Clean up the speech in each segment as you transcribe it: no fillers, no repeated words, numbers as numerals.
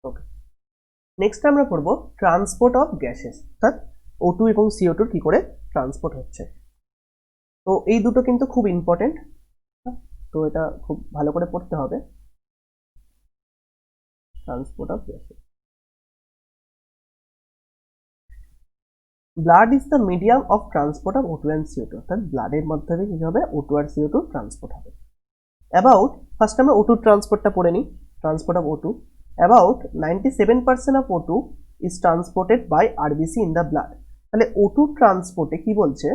ওকে, next আমরা পড়বো transport of gases, অর্থাৎ O2 এবং CO2 কি করে ট্রান্সপোর্ট হচ্ছে। তো এই দুটো কিন্তু খুব ইম্পর্টেন্ট, তো এটা খুব ভালো করে পড়তে হবে। Transport of gases, blood is the medium of transport of O2 and CO2, অর্থাৎ ব্লাডের মাধ্যমে কি হবে O2 আর CO2 ট্রান্সপোর্ট হবে। অ্যাবাউট, ফার্স্ট আমরা O2 ট্রান্সপোর্টটা পড়ে নিই, transport of O2, about 97% of O2 is transported by RBC in the blood. তাহলে O2 ট্রান্সপোর্টে কি বলছে,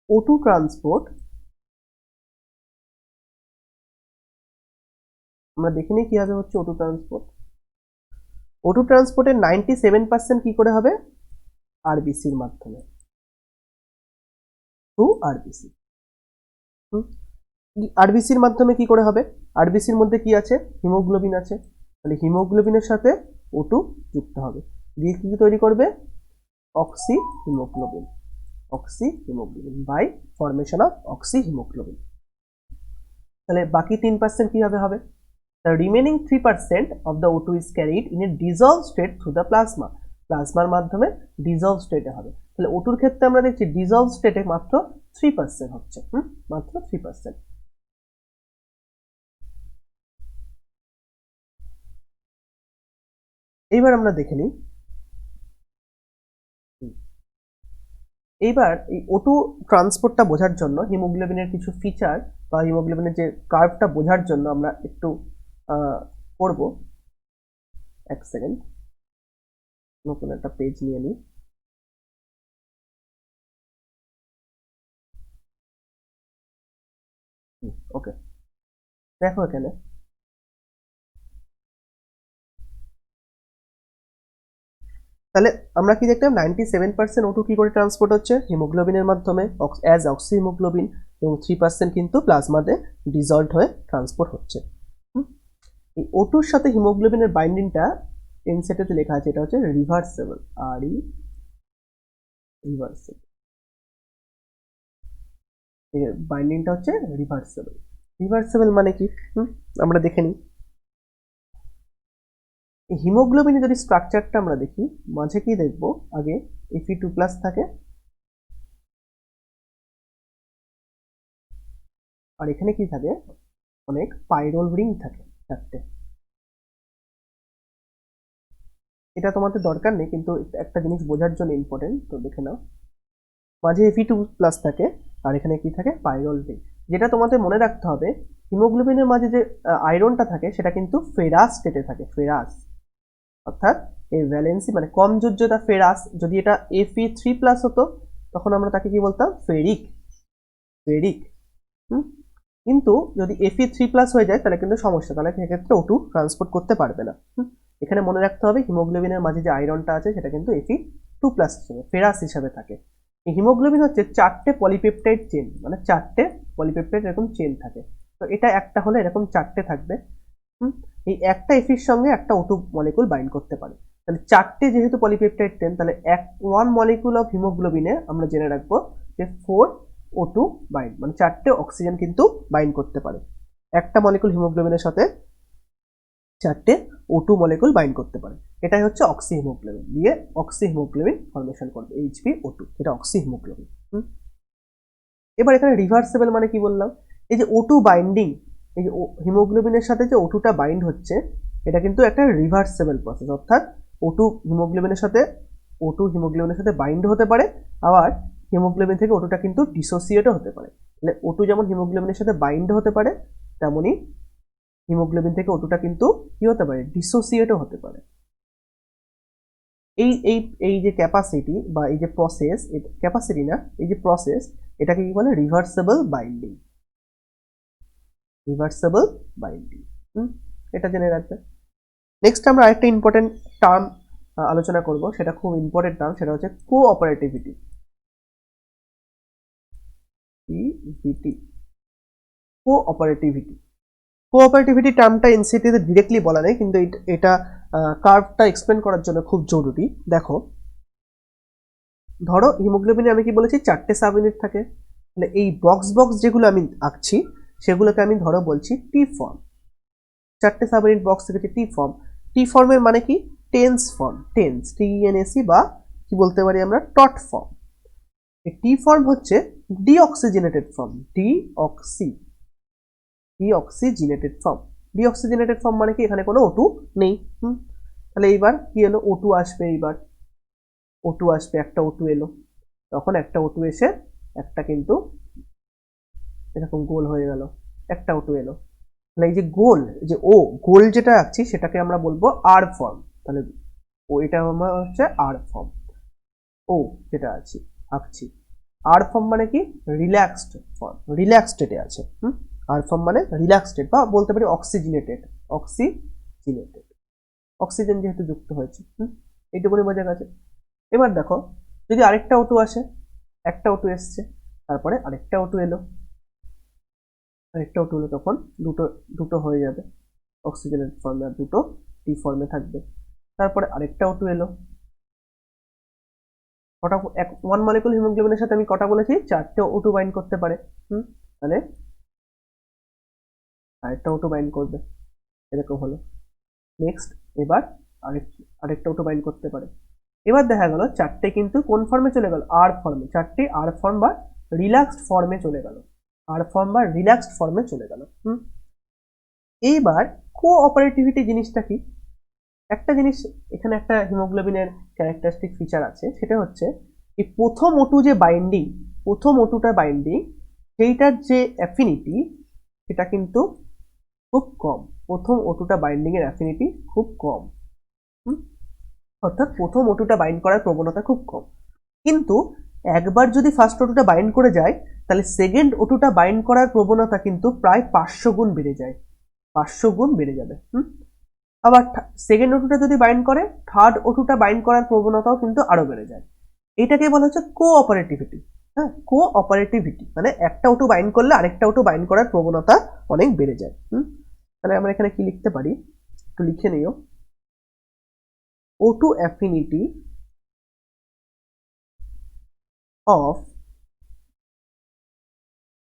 O2 ট্রান্সপোর্ট আমরা দেখে নিই কিভাবে হচ্ছে O2 ট্রান্সপোর্ট। O2 ট্রান্সপোর্টের 97% কি করে হবে, আরবিসির মাধ্যমে, থ্রু আরবিসি। আরবিসির মাধ্যমে কি করে হবে, আরবিসির মধ্যে কি আছে, হিমোগ্লোবিন আছে, তাহলে হিমোগ্লোবিনের সাথে O2 যুক্ত হবে, দিয়ে কি তৈরি করবে, oxyhaemoglobin, oxyhaemoglobin by formation of oxyhaemoglobin. তাহলে বাকি 3% কিভাবে হবে, the remaining 3% of the O2 is carried in a dissolved state through the plasma, প্লাজমার মাধ্যমে ডিজলভ স্টেটে হবে। তাহলে O2 এর ক্ষেত্রে আমরা দেখছি ডিজলভ স্টেটে মাত্র 3% হচ্ছে, মাত্র 3%। এইবার আমরা দেখে নিই, এইবার এই O2 ট্রান্সপোর্টটা বোঝার জন্য হিমোগ্লোবিনের কিছু ফিচার বা হিমোগ্লোবিনের যে কার্ভটা বোঝার জন্য আমরা একটু করব। এক সেকেন্ড, নতুন একটা পেজ নিয়ে নিই। ওকে, দেখো এখানে তাহলে আমরা কি দেখলাম, 97% O2 কি করে ট্রান্সপোর্ট হচ্ছে, হিমোগ্লোবিনের মাধ্যমে অ্যাজ অক্সি হিমোগ্লোবিন, এবং 3% কিন্তু প্লাজমাতে ডিজলভ হয়ে ট্রান্সপোর্ট হচ্ছে। এই O2 এর সাথে হিমোগ্লোবিনের বাইন্ডিংটা এনসেটেতে লেখা আছে, এটা হচ্ছে রিভার্সেবল, RE রিভার্সেবল, এর বাইন্ডিংটা হচ্ছে রিভার্সেবল। রিভার্সেবল মানে কি, আমরা দেখে নিই। হিমোগ্লোবিনের যদি স্ট্রাকচারটা আমরা দেখি, মাঝে কি দেখবো, আগে Fe2+ থাকে, আর এখানে কি থাকে, অনেক পাইরোল রিং থাকে 4টে। এটা তোমাদের দরকার নেই, কিন্তু একটা জিনিস বোঝার জন্য ইম্পর্টেন্ট, তো দেখে নাও। মাঝে Fe2+ থাকে, আর এখানে কি থাকে, পাইরোল রিং। যেটা তোমাদের মনে রাখতে হবে, হিমোগ্লোবিনের মাঝে যে আয়রনটা থাকে সেটা কিন্তু ফেরাস স্টেটে থাকে, ফেরাস, অর্থাৎ এই ভ্যালেন্সি মানে কম যোজ্যতা ফেরাস। যদি এটা Fe3+ হতো তখন আমরা তাকে কি বলতাম, ফেরিক, ফেরিক। কিন্তু যদি Fe3+ হয়ে যায় তাহলে কিন্তু সমস্যা, তাহলে সেক্ষেত্রে O2 ট্রান্সপোর্ট করতে পারবে না। এখানে মনে রাখতে হবে হিমোগ্লোবিনের মাঝে যে আয়রনটা আছে সেটা কিন্তু Fe2+ হিসেবে, ফেরাস হিসেবে থাকে। এই হিমোগ্লোবিন হচ্ছে 4টে পলিপেপটাইড চেন, মানে 4টে পলিপেপটাইড এরকম চেন থাকে। তো এটা একটা হলে এরকম 4টে থাকবে। এই একটা Feর সঙ্গে একটা O2 মলিকুল বাইন্ড করতে পারে। তাহলে 4টে যেহেতু পলিপেপটাইড চেন, তাহলে 1 মলিকুল অফ হিমোগ্লোবিনে আমরা জেনে রাখবো যে 4O2 বাইন্ড, মানে 4টে অক্সিজেন কিন্তু বাইন্ড করতে পারে। একটা মলিকুল হিমোগ্লোবিনের সাথে 4টে O2 মলিকুল বাইন্ড করতে পারে। এটাই হচ্ছে অক্সি হিমোগ্লোবিন, দিয়ে অক্সি হিমোগ্লোবিন ফর্মেশন করবে HbO2, এটা অক্সি হিমোগ্লোবিন। এবার এখানে রিভার্সেবল মানে কি বললাম, এই যে O2 বাইন্ডিং, এই যে হিমোগ্লোবিনের সাথে যে O2টা বাইন্ড হচ্ছে, এটা কিন্তু একটা রিভার্সেবল প্রসেস, অর্থাৎ O2 হিমোগ্লোবিনের সাথে বাইন্ড হতে পারে, আবার হিমোগ্লোবিন থেকে O2টা কিন্তু ডিসোসিয়েটও হতে পারে। তাহলে O2 যেমন হিমোগ্লোবিনের সাথে বাইন্ড হতে পারে, তেমনি হিমোগ্লোবিন থেকে O2টা কিন্তু কি হতে পারে, ডিসোসিয়েটও হতে পারে। এই এই এই যে ক্যাপাসিটি বা এই যে প্রসেস, ক্যাপাসিটি না, এই যে প্রসেস, এটাকে কি বলে, রিভার্সেবল বাইন্ডিং, রিভার্সেবল বাইন্ডিং। এটা জেনে রাখবে। নেক্সট আমরা আরেকটা ইম্পর্টেন্ট টার্ম আলোচনা করব, সেটা খুব ইম্পর্টেন্ট টার্ম, সেটা হচ্ছে কোঅপারেটিভিটি, কোঅপারেটিভিটি। কোঅপারেটিভিটি টার্মটা এনসিটিতে ডিরেক্টলি বলা নেই, কিন্তু এটা কার্ভটা এক্সপ্লেন করার জন্য খুব জরুরি। দেখো, ধরো হিমোগ্লোবিনে আমি কি বলেছি, 4টে সাব ইউনিট থাকে, তাহলে এই বক্স যেগুলো আমি আঁকছি সেগুলোকে আমি ধরো বলছি টি ফর্ম, চারটে সাব ইউনিট বক্স থেকে টি ফর্ম। টি ফর্মের মানে কি? টেন্স ফর্ম, টেন্স, TENSE, বা কি বলতে পারি আমরা, টট ফর্ম। এই টি ফর্ম হচ্ছে deoxygenated form, deoxygenated form. Deoxygenated form মানে কি? এখানে কোনো O2 নেই। তাহলে এইবার কি এলো? O2 আসবে। এইবার O2 আসবে, একটা O2 এলো, তখন একটা O2 এসে একটা কিন্তু এরকম গোল হয়ে গেল, একটা O2 এলো। তাহলে এই যে গোল, যে গোল যেটা রাখছি সেটাকে আমরা বলবো আর ফর্ম। তাহলে এটা আমার হচ্ছে আর ফর্ম, যেটা আঁকছি। আর ফর্ম মানে কি? রিল্যাক্সড ফর্ম, রিল্যাক্স স্টেটে আছে। আর ফর্ম মানে রিল্যাক্স স্টেট, বা বলতে পারি অক্সিজেনেটেড, অক্সিজেন যেহেতু যুক্ত হয়েছে। এইটুকুনি বোঝা গেছে। এবার দেখো, যদি আরেকটা O2 আসে, একটা O2 এসছে, তারপরে আরেকটা O2 এলো, তখন দুটো হয়ে যাবে অক্সিজেনের ফর্মে, আর দুটো টি ফর্মে থাকবে। তারপরে আরেকটা O2 এলো, কটা? ওয়ান মলিকুল হিমোগ্লোবিনের সাথে আমি কটা বলেছি? চারটে O2 বাইন্ড করতে পারে। তাহলে আরেকটা O2 বাইন্ড করবে, এরকম হলো। নেক্সট, এবার আরেকটা O2 বাইন্ড করতে পারে। এবার দেখা গেল চারটে কিন্তু কোন ফর্মে চলে গেল? আর ফর্মে। চারটে আর ফর্ম বা রিল্যাক্সড ফর্মে চলে গেল, এইবার কোঅপারেটিভিটি জিনিসটা কি? একটা জিনিস এখানে, একটা হিমোগ্লোবিনের ক্যারেক্টারিস্টিক ফিচার আছে, সেটা হচ্ছে এই প্রথম O2 যে বাইন্ডিং, সেইটার যে অ্যাফিনিটি, সেটা কিন্তু খুব কম। প্রথম O2টা বাইন্ডিং এর অ্যাফিনিটি খুব কম, অর্থাৎ প্রথম O2টা বাইন্ড করার প্রবণতা খুব কম। কিন্তু একবার যদি ফার্স্ট O2টা বাইন্ড করে যায়, তাহলে সেকেন্ড O2টা বাইন্ড করার প্রবণতা কিন্তু প্রায় 500 গুণ বেড়ে যায়, 500 গুণ বেড়ে যাবে। আবার সেকেন্ড O2টা যদি বাইন্ড করে, থার্ড O2টা বাইন্ড করার প্রবণতাও কিন্তু আরো বেড়ে যায়। এটাকে বলা হচ্ছে কোঅপারেটিভিটি। কোঅপারেটিভিটি মানে একটা O2 বাইন্ড করলে আরেকটা O2 বাইন্ড করার প্রবণতা অনেক বেড়ে যায়। তাহলে আমরা এখানে কি লিখতে পারি? একটু লিখে নিও। O2 affinity of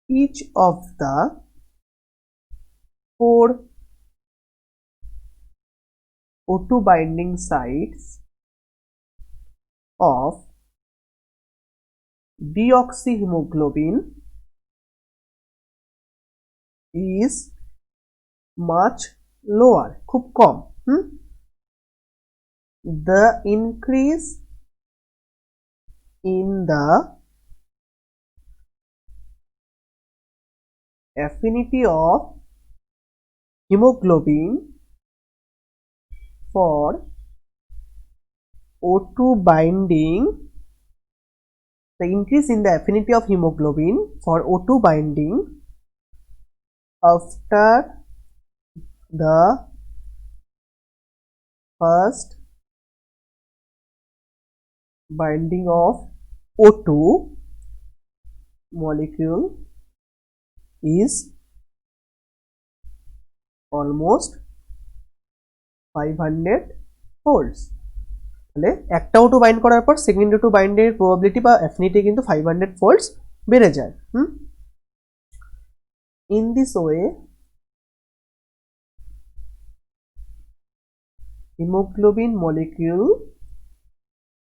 each of the 4 O2 binding sites of deoxyhemoglobin is much lower, খুব কম। The increase in the affinity of hemoglobin for O2 binding, the increase in the affinity of hemoglobin for O2 binding after the first binding of O2 molecule is almost 500 folds। তাহলে একটা O2 bind করার পর second O2 বাইন্ডের probability বা affinity কিন্তু 500 folds বেড়ে যায়। In this way hemoglobin molecule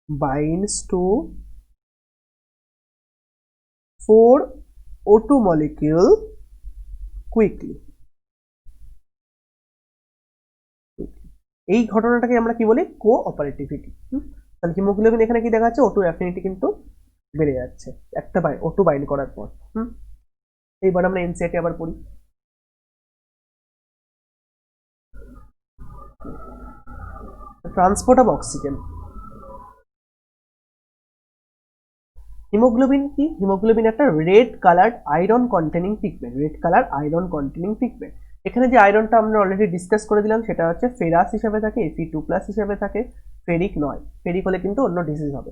binds to 4 O2 molecule quickly। এই ঘটনাটাকে আমরা কি বলি? কোঅপারেটিভিটি। তাহলে হিমোগ্লোবিন এখানে কি দেখা যাচ্ছে? O2 অ্যাফিনিটি কিন্তু বেড়ে যাচ্ছে একটা O2 বাইন্ড করার পর। এইবার আমরা এনসিইআরটি আবার পড়ি। Transport of oxygen. হিমোগ্লোবিন কি? হিমোগ্লোবিন একটা red colour iron containing pigment, এখানে যে আয়রনটা আমরা অলরেডি ডিসকাস করে দিলাম, সেটা হচ্ছে ফেরাস হিসেবে থাকে, Fe2+ হিসেবে থাকে, ফেরিক নয়। ফেরিক হলে কিন্তু অন্য ডিজিজ হবে।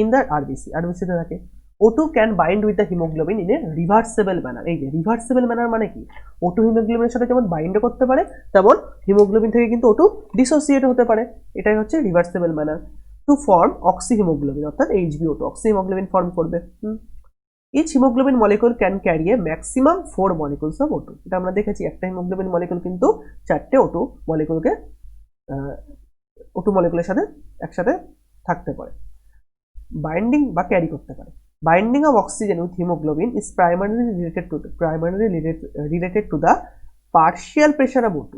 ইন দ্য আরবিসি তে থাকে। O2 can bind with the haemoglobin in a reversible manner. এই যে রিভার্সেবল ম্যানার মানে কি? O2 হিমোগ্লোবিনের সাথে যেমন বাইন্ড করতে পারে, তেমন হিমোগ্লোবিন থেকে কিন্তু O2 ডিসোসিয়েট হতে পারে। এটাই হচ্ছে reversible manner. To form oxyhaemoglobin, অর্থাৎ HbO2 অক্সিহিমোগ্লোবিন ফর্ম করবে। Each haemoglobin molecule can carry a maximum 4 molecules of O2। এটা আমরা দেখেছি একটা হিমোগ্লোবিন মলিকুল কিন্তু 4টে O2 মলিকুলকে O2 মলিকুলের সাথে একসাথে থাকতে পারে, বাইন্ডিং বা ক্যারি করতে পারে। Binding of oxygen with haemoglobin is primarily related to the partial pressure of O2।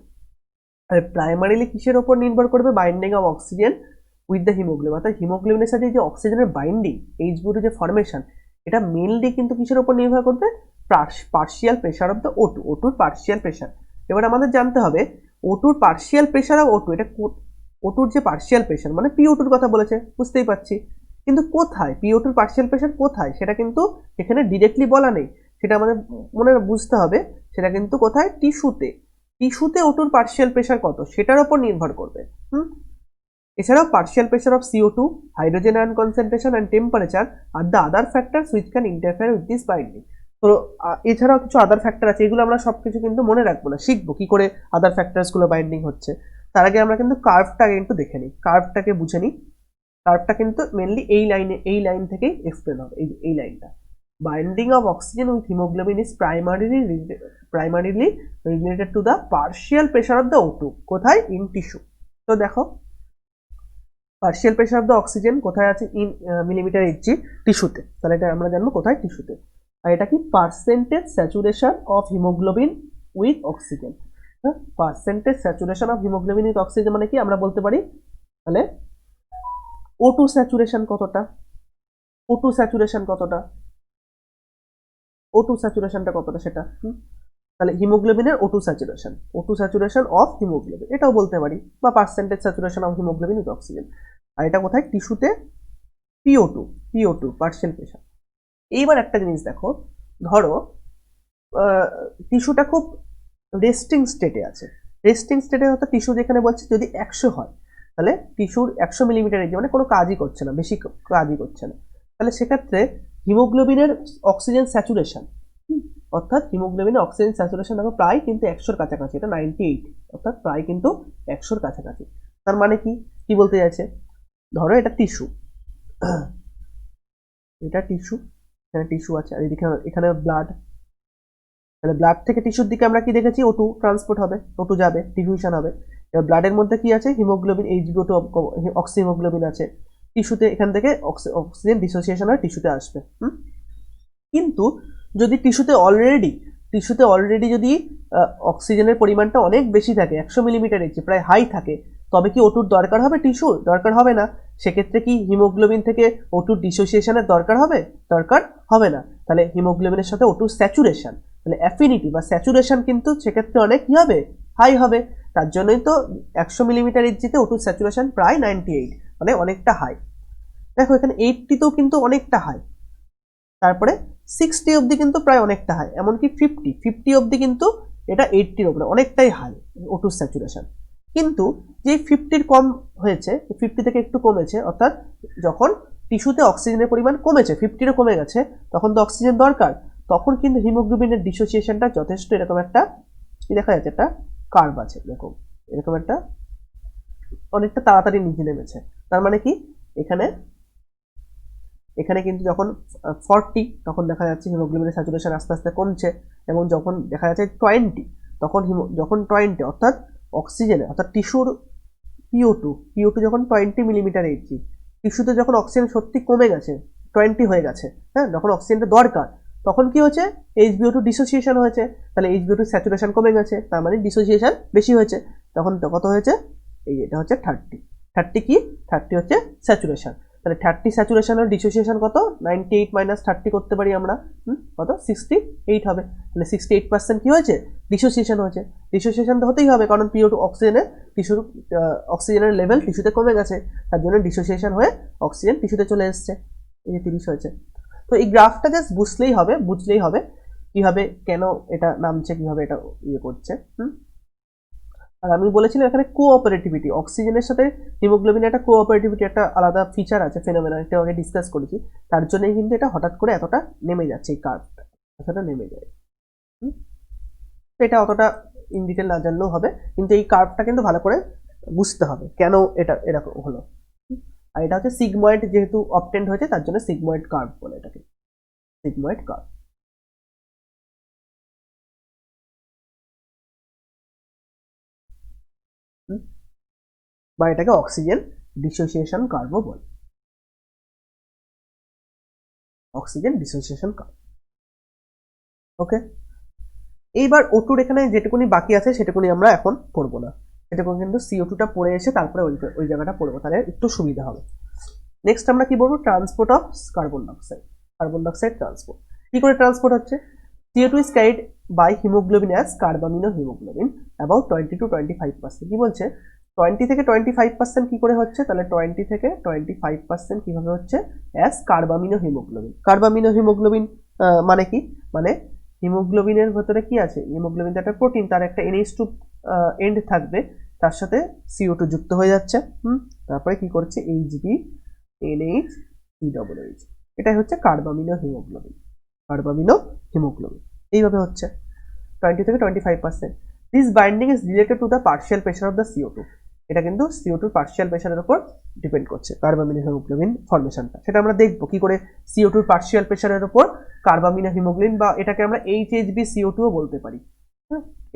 Primarily কিসের উপর নির্ভর করবে? Binding of oxygen with the haemoglobin, অর্থাৎ হিমোগ্লোবিনের সাথে যে অক্সিজেনের বাইন্ডিং, H2 যে ফর্মেশন, এটা মেনলি কিন্তু কিসের উপর নির্ভর করবে? Partial pressure of the O2, O2 partial pressure. এবার আমাদের জানতে হবে O2 partial pressure of O2, এটা O2 যে পার্শিয়াল প্রেশার মানে PO2 কথা বলেছে, বুঝতেই পারছি, কিন্তু কোথায় PO2 পার্শিয়াল প্রেশার কোথায় সেটা কিন্তু এখানে ডিরেক্টলি বলা নেই, সেটা আমাদের মনে বুঝতে হবে। সেটা কিন্তু কোথায়? টিস্যুতে। টিস্যুতে O2 পার্শিয়াল প্রেশার কত সেটার উপর নির্ভর করবে। এছাড়াও partial pressure of CO2, hydrogen ion concentration and temperature are the other factors which can interfere with this binding. তো এছাড়াও কিছু আদার ফ্যাক্টর আছে, এগুলো আমরা সবকিছু কিন্তু মনে রাখবো না, শিখবো কি করে আদার ফ্যাক্টরসগুলো বাইন্ডিং হচ্ছে। তার আগে আমরা কিন্তু কার্ভটাকে একটু দেখে নিই, কার্ভটাকে বুঝে নিই। কার্ভটা কিন্তু মেনলি এই লাইন থেকেই এক্সপ্লেন হবে, এই লাইনটা। Binding of oxygen with haemoglobin is primarily related to the partial pressure of the O2। কোথায়? In tissue. তো দেখো partial pressure of the oxygen কোথায় আছে? ইন মিলিমিটার Hg, টিস্যুতে। তাহলে এটা আমরা জানবো কোথায়? টিস্যুতে। আর এটা কি? Percentage saturation of haemoglobin with oxygen. Percentage saturation of haemoglobin with oxygen মানে কি? আমরা বলতে পারি তাহলে O2 স্যাচুরেশন কতটা, O2 স্যাচুরেশন কতটা, O2 স্যাচুরেশনটা কতটা সেটা। তাহলে হিমোগ্লোবিনের O2 স্যাচুরেশন অফ হিমোগ্লোবিন এটাও বলতে পারি, বা percentage saturation of haemoglobin with oxygen. আর এটা কোথায়? টিস্যুতে। PO2 partial pressure. এইবার একটা জিনিস দেখো, ধরো টিস্যুটা খুব রেস্টিং স্টেটে আছে। রেস্টিং স্টেটে অর্থাৎ টিস্যু যেখানে বলছে যদি 100 হয়, তাহলে টিস্যুর 100 মিলিমিটার Hg মানে কোনো কাজই করছে না, বেশি কাজই করছে না, তাহলে সেক্ষেত্রে হিমোগ্লোবিনের অক্সিজেন স্যাচুরেশন, অর্থাৎ হিমোগ্লোবিনের অক্সিজেন স্যাচুরেশন দেখো প্রায় কিন্তু 100-র কাছাকাছি, এটা 98, অর্থাৎ প্রায় কিন্তু 100-র কাছাকাছি। তার মানে কি বলতে চাইছে? ধরো এটা টিস্যু, এটা টিস্যু, এখানে টিস্যু আছে, আর এখানে ব্লাড। তাহলে ব্লাড থেকে টিস্যুর দিকে আমরা কি দেখেছি? O2 ট্রান্সপোর্ট হবে, O2 যাবে, ডিফিউশন হবে। এবার ব্লাডের মধ্যে কি আছে? হিমোগ্লোবিন, Hb2 অক্সিহিমোগ্লোবিন আছে। টিস্যুতে এখান থেকে অক্সিজেন ডিসোসিয়েশন হয়ে টিস্যুতে আসবে। কিন্তু যদি টিস্যুতে অলরেডি যদি অক্সিজেনের পরিমাণটা অনেক বেশি থাকে, 100 মিলিমিটার Hg প্রায় হাই থাকে, তবে কি O2 দরকার হবে? টিস্যুর দরকার হবে না। সেক্ষেত্রে কি হিমোগ্লোবিন থেকে O2 ডিসোসিয়েশনের দরকার হবে? দরকার হবে না। তাহলে হিমোগ্লোবিনের সাথে O2 স্যাচুরেশন, তাহলে অ্যাফিনিটি বা স্যাচুরেশন কিন্তু সেক্ষেত্রে অনেক কি হবে? হাই হবে। তার জন্যই তো 100 মিলিমিটার Hg-তে O2 স্যাচুরেশন প্রায় 98, মানে অনেকটা হাই। দেখো এখানে 80-তেও কিন্তু অনেকটা হাই, তারপরে 60 অবধি কিন্তু প্রায় অনেকটা হাই, এমনকি 50 অবধি কিন্তু এটা 80-র উপরে অনেকটাই হাই O2 স্যাচুরেশন। কিন্তু যে 50-র কম হয়েছে, 50 থেকে একটু কমেছে, অর্থাৎ যখন টিস্যুতে অক্সিজেনের পরিমাণ কমেছে, 50-ও কমে গেছে, তখন তো অক্সিজেন দরকার, তখন কিন্তু হিমোগ্লোবিনের ডিসোসিয়েশনটা যথেষ্ট এরকম একটা কি দেখা যাচ্ছে, একটা কার্ভ আছে, এরকম একটা অনেকটা তাড়াতাড়ি নিচে নেমেছে। তার মানে কি এখানে কিন্তু যখন 40 তখন দেখা যাচ্ছে হিমোগ্লোবিনের স্যাচুরেশন আস্তে আস্তে কমছে, এবং যখন দেখা যাচ্ছে 20 যখন 20 অর্থাৎ অক্সিজেনে, অর্থাৎ টিস্যুর PO2 যখন 20 মিলিমিটার Hg, টিস্যুতে যখন অক্সিজেন সত্যি কমে গেছে, 20 হয়ে গেছে, হ্যাঁ, যখন অক্সিজেনটা দরকার, তখন কি হচ্ছে? Hbo2 ডিসোসিয়েশন হয়েছে, তাহলে Hbo2 স্যাচুরেশন কমে গেছে, তার মানে ডিসোসিয়েশন বেশি হয়েছে, তখন কত হয়েছে? এই এটা হচ্ছে 30 কি 30 হচ্ছে স্যাচুরেশন। তাহলে 30 স্যাচুরেশন আর ডিসোসিয়েশন কত? 98 মাইনাস 30 করতে পারি আমরা, কত? 68 হবে। তাহলে 68% কি হয়েছে? ডিসোসিয়েশন হয়েছে। ডিসোসিয়েশন তো হতেই হবে, কারণ PO2 অক্সিজেনের লেভেল টিস্যুতে কমে গেছে, তার জন্য ডিসোসিয়েশন হয়ে অক্সিজেন টিস্যুতে চলে এসছে, এই যে 30 হয়েছে। তো এই গ্রাফটা জাস্ট বুঝলেই হবে কিভাবে, কেন এটা নামছে, কিভাবে এটা করছে। আর আমি বলেছিলাম এখানে কোঅপারেটিভিটি, অক্সিজেনের সাথে হিমোগ্লোবিনের একটা কোঅপারেটিভিটি, একটা আলাদা ফিচার আছে, ফেনোমেনা, এটা আগে ডিসকাস করেছি। তার জন্যই কিন্তু এটা হঠাৎ করে এতটা নেমে যাচ্ছে, এই কার্ভটা এতটা নেমে যায়। এটা অতটা ইন ডিটেল না জানলেও হবে, কিন্তু এই কার্ভটা কিন্তু ভালো করে বুঝতে হবে কেন এটা এরকম হলো। আর এটা হচ্ছে সিগময়েড, যেহেতু অবটেন্ড হয়েছে তার জন্য সিগময়েড কার্ভ বলে এটাকে। Sigmoid curve. বা এটাকে অক্সিজেন ডিসোসিয়েশন কার্ভও বলে, অক্সিজেন ডিসোসিয়েশন কার্ভ। ওকে, এইবার O2 এখানে যেটুকুনি বাকি আছে সেটুকুনি আমরা এখন পড়বো না, সেটুকু কিন্তু CO2টা পড়ে এসে তারপরে ওই জায়গাটা পড়বো, তাহলে একটু সুবিধা হবে। নেক্সট আমরা কি বলবো, transport of carbon dioxide. Carbon dioxide transport কি করে ট্রান্সপোর্ট হচ্ছে, CO2 is carried by hemoglobin as carbaminohemoglobin about 20 to 25%। কি বলছে 20 থেকে 25% কি করে হচ্ছে, তাহলে 20 থেকে 25% কিভাবে হচ্ছে, অ্যাজ কার্বামিনোহিমোগ্লোবিন। কার্বামিনোহিমোগ্লোবিন মানে কি, মানে হিমোগ্লোবিনের ভেতরে কি আছে, হিমোগ্লোবিন একটা প্রোটিন, তার একটা NH2 এন্ড থাকবে, তার সাথে CO2 যুক্ত হয়ে যাচ্ছে, তারপরে কি করছে HB NH COOH, এটাই হচ্ছে কার্বামিনোহিমোগ্লোবিন। কার্বামিনোহিমোগ্লোবিন এইভাবে হচ্ছে 20 থেকে 25%। This binding is related to the partial pressure of the CO2। এটা কিন্তু CO2 পার্শিয়াল প্রেশারের উপর ডিপেন্ড করছে কার্বামিনোহিমোগ্লোবিন ফর্মেশনটা, সেটা আমরা দেখবো কি করে CO2 পার্শিয়াল প্রেশারের উপর কার্বামিনোহিমোগ্লোবিন, বা এটাকে আমরা HHbCO2 ও বলতে পারি।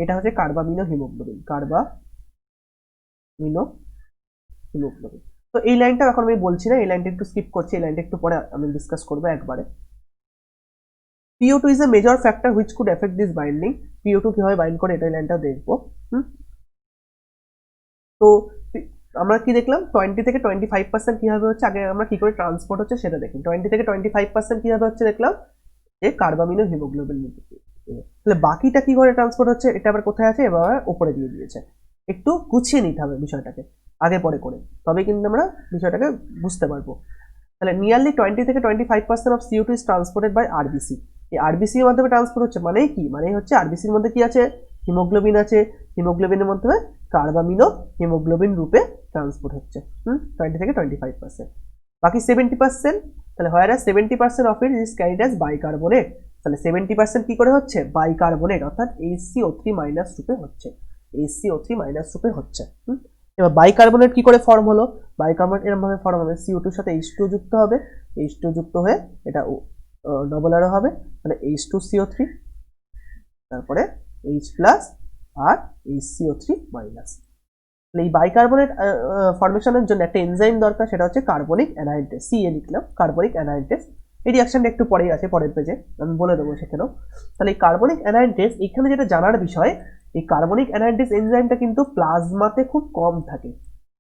এটা হচ্ছে কার্বামিনোহিমোগ্লোবিন, কার্বামিনোহিমোগ্লোবিন। তো এই লাইনটা এখন আমি বলছি না, এই লাইনটা একটু স্কিপ করছি, এই লাইনটা একটু পরে আমি ডিসকাস করবো একবারে। PO2 is a major factor which could affect this binding। PO2 কিভাবে বাইন্ড করে এটা লাইনটা দেখবো। তো আমরা কি দেখলাম 20 থেকে 25% কিভাবে হচ্ছে, আগে আমরা কি করে ট্রান্সপোর্ট হচ্ছে সেটা দেখি। 20 থেকে 25% কিভাবে হচ্ছে দেখলাম, যে কার্বামিনো হিমোগ্লোবিন, তাহলে বাকিটা কি করে ট্রান্সপোর্ট হচ্ছে, এটা আবার কোথায় আছে, এবার উপরে দিয়ে দিয়েছে। একটু গুছিয়ে নিতে হবে বিষয়টাকে আগে পরে করে, তবে কিন্তু আমরা বিষয়টাকে বুঝতে পারবো। তাহলে নিয়ারলি 20 থেকে 25% of CO2 is transported by RBC. এই আরবিসি এর মাধ্যমে ট্রান্সপোর্ট হচ্ছে, মানে কি, মানে হচ্ছে আরবিসির মধ্যে কি আছে, হিমোগ্লোবিন আছে, হিমোগ্লোবিনের মাধ্যমে কার্বামিনো হিমোগ্লোবিন রূপে ট্রান্সপোর্ট হচ্ছে 20 থেকে 25%। বাকি 70%, তাহলে হয় না 70% of it is carried as bicarbonate. তাহলে 70% কি করে হচ্ছে, বাইকার্বনেট অর্থাৎ HCO3 মাইনাস রূপে হচ্ছে, HCO3 মাইনাস রূপে হচ্ছে। এবার বাইকার্বনেট কি করে ফর্ম হলো, বাইকার্বনেট এরকম ভাবে ফর্ম হবে, CO2 এর সাথে H2 যুক্ত হবে, H2 যুক্ত হয়ে এটা ডবল অ্যারো হবে, মানে H2CO3, তারপরে H প্লাস আর HCO3 মাইনাস। এই বাইকার্বনেট ফর্মেশনের জন্য একটা এনজাইম দরকার, সেটা হচ্ছে কার্বনিক অ্যানাইনটেস, CA লিখলাম, কার্বনিক অ্যানাইনটেস। এই রিঅ্যাকশনটা একটু পরেই আছে, পরের পেজে আমি বলে দেবো সেখানেও। তাহলে এই কার্বনিক অ্যানাইনটেস, এখানে যেটা জানার বিষয়, এই কার্বনিক অ্যানাইনটেস এনজাইমটা কিন্তু প্লাজমাতে খুব কম থাকে,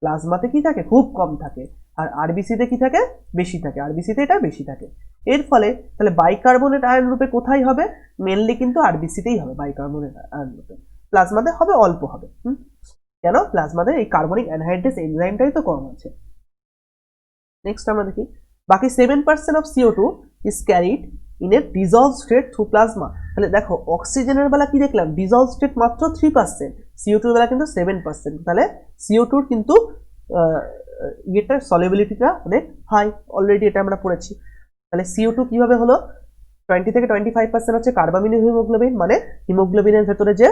প্লাজমাতে কি থাকে, খুব কম থাকে, আর আরবিসিতে কি থাকে, বেশি থাকে, আরবিসিতে এটা বেশি থাকে। এর ফলে তাহলে বাইকার্বনেট আয়ন রূপে কোথায় হবে, মেনলি কিন্তু আরবিসিতেই হবে বাইকার্বনেট আয়ন রূপে, প্লাজমাতে হবে অল্প হবে। কেন, প্লাজমাতে এই কার্বনিক অ্যানহাইড্রেস এনজাইমটাই তো কম আছে। নেক্সট আমরা দেখি, বাকি 7% of CO2 is carried in a dissolved state through plasma. তাহলে দেখো অক্সিজেনের বেলা কি দেখলাম, ডিজলভ স্টেট মাত্র 3%, CO2 এর বেলা কিন্তু 7%, তাহলে CO2 কিন্তু ইয়েটার সলিবিলিটিটা অনেক হাই, অলরেডি এটা আমরা পড়েছি। তাহলে CO2 কিভাবে হলো, 20 থেকে 25% হচ্ছে কার্বামিনো হিমোগ্লোবিন, মানে হিমোগ্লোবিনের ভেতরে যে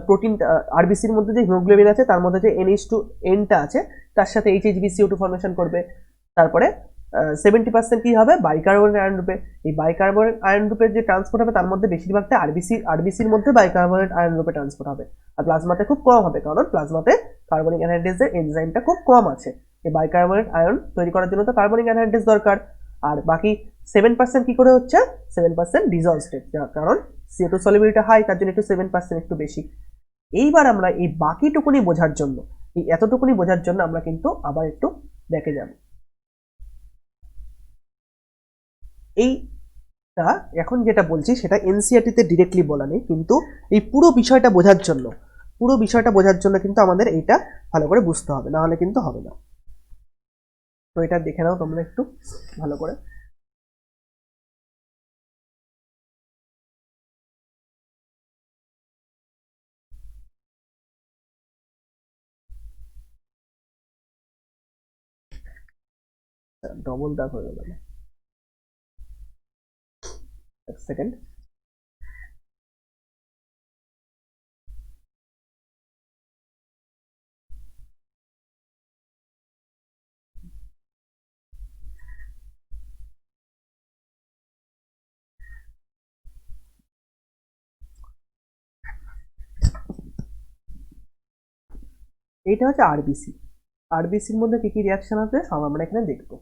প্রোটিন, আরবিসির মধ্যে যে হিমোগ্লোবিন আছে তার মধ্যে যে NH2 এনটা আছে তার সাথে HHbCO2 ফর্মেশন করবে, তারপরে 70% কি হবে, বাইকার্বনেট আয়ন রূপে। এই বাইকার্বনেট আয়ন রূপে যে ট্রান্সপোর্ট হবে তার মধ্যে বেশিরভাগটা আরবিসির মধ্যে বাইকার্বনেট আয়ন রূপে ট্রান্সপোর্ট হবে, আর প্লাজমাতে খুব কম হবে, কারণ প্লাজমাতে কার্বনিক অ্যানহাইড্রেসের এনজাইমটা খুব কম আছে। এই বাইকার্বনেট আয়ন তৈরি করার জন্য তো কার্বনিক অ্যানহাইড্রেস দরকার। আর বাকি 7% কি করে হচ্ছে, 7% ডিজলভ স্টেট, কারণ CO2 সলিবিলিটি হাই, তার জন্য একটু 7% একটু বেশি। এইবার আমরা এই বাকিটুকুনি বোঝার জন্য, এই এতটুকুনি বোঝার জন্য আমরা কিন্তু আবার একটু দেখে যাব। এইটা এখন যেটা বলছি সেটা এনসিইআরটি তে ডিরেক্টলি বলা নেই, কিন্তু এই পুরো বিষয়টা বোঝার জন্য, পুরো বিষয়টা বোঝার জন্য কিন্তু আমাদের এইটা ভালো করে বুঝতে হবে, না হলে কিন্তু হবে না। তো এটা দেখে নাও তোমরা একটু ভালো করে। ডবল দাগ হয়ে গেল, এক সেকেন্ড। এইটা হচ্ছে আরবিসি। আরবিসির মধ্যে কি কি রিয়াকশন আছে সব আমরা এখানে দেখবো।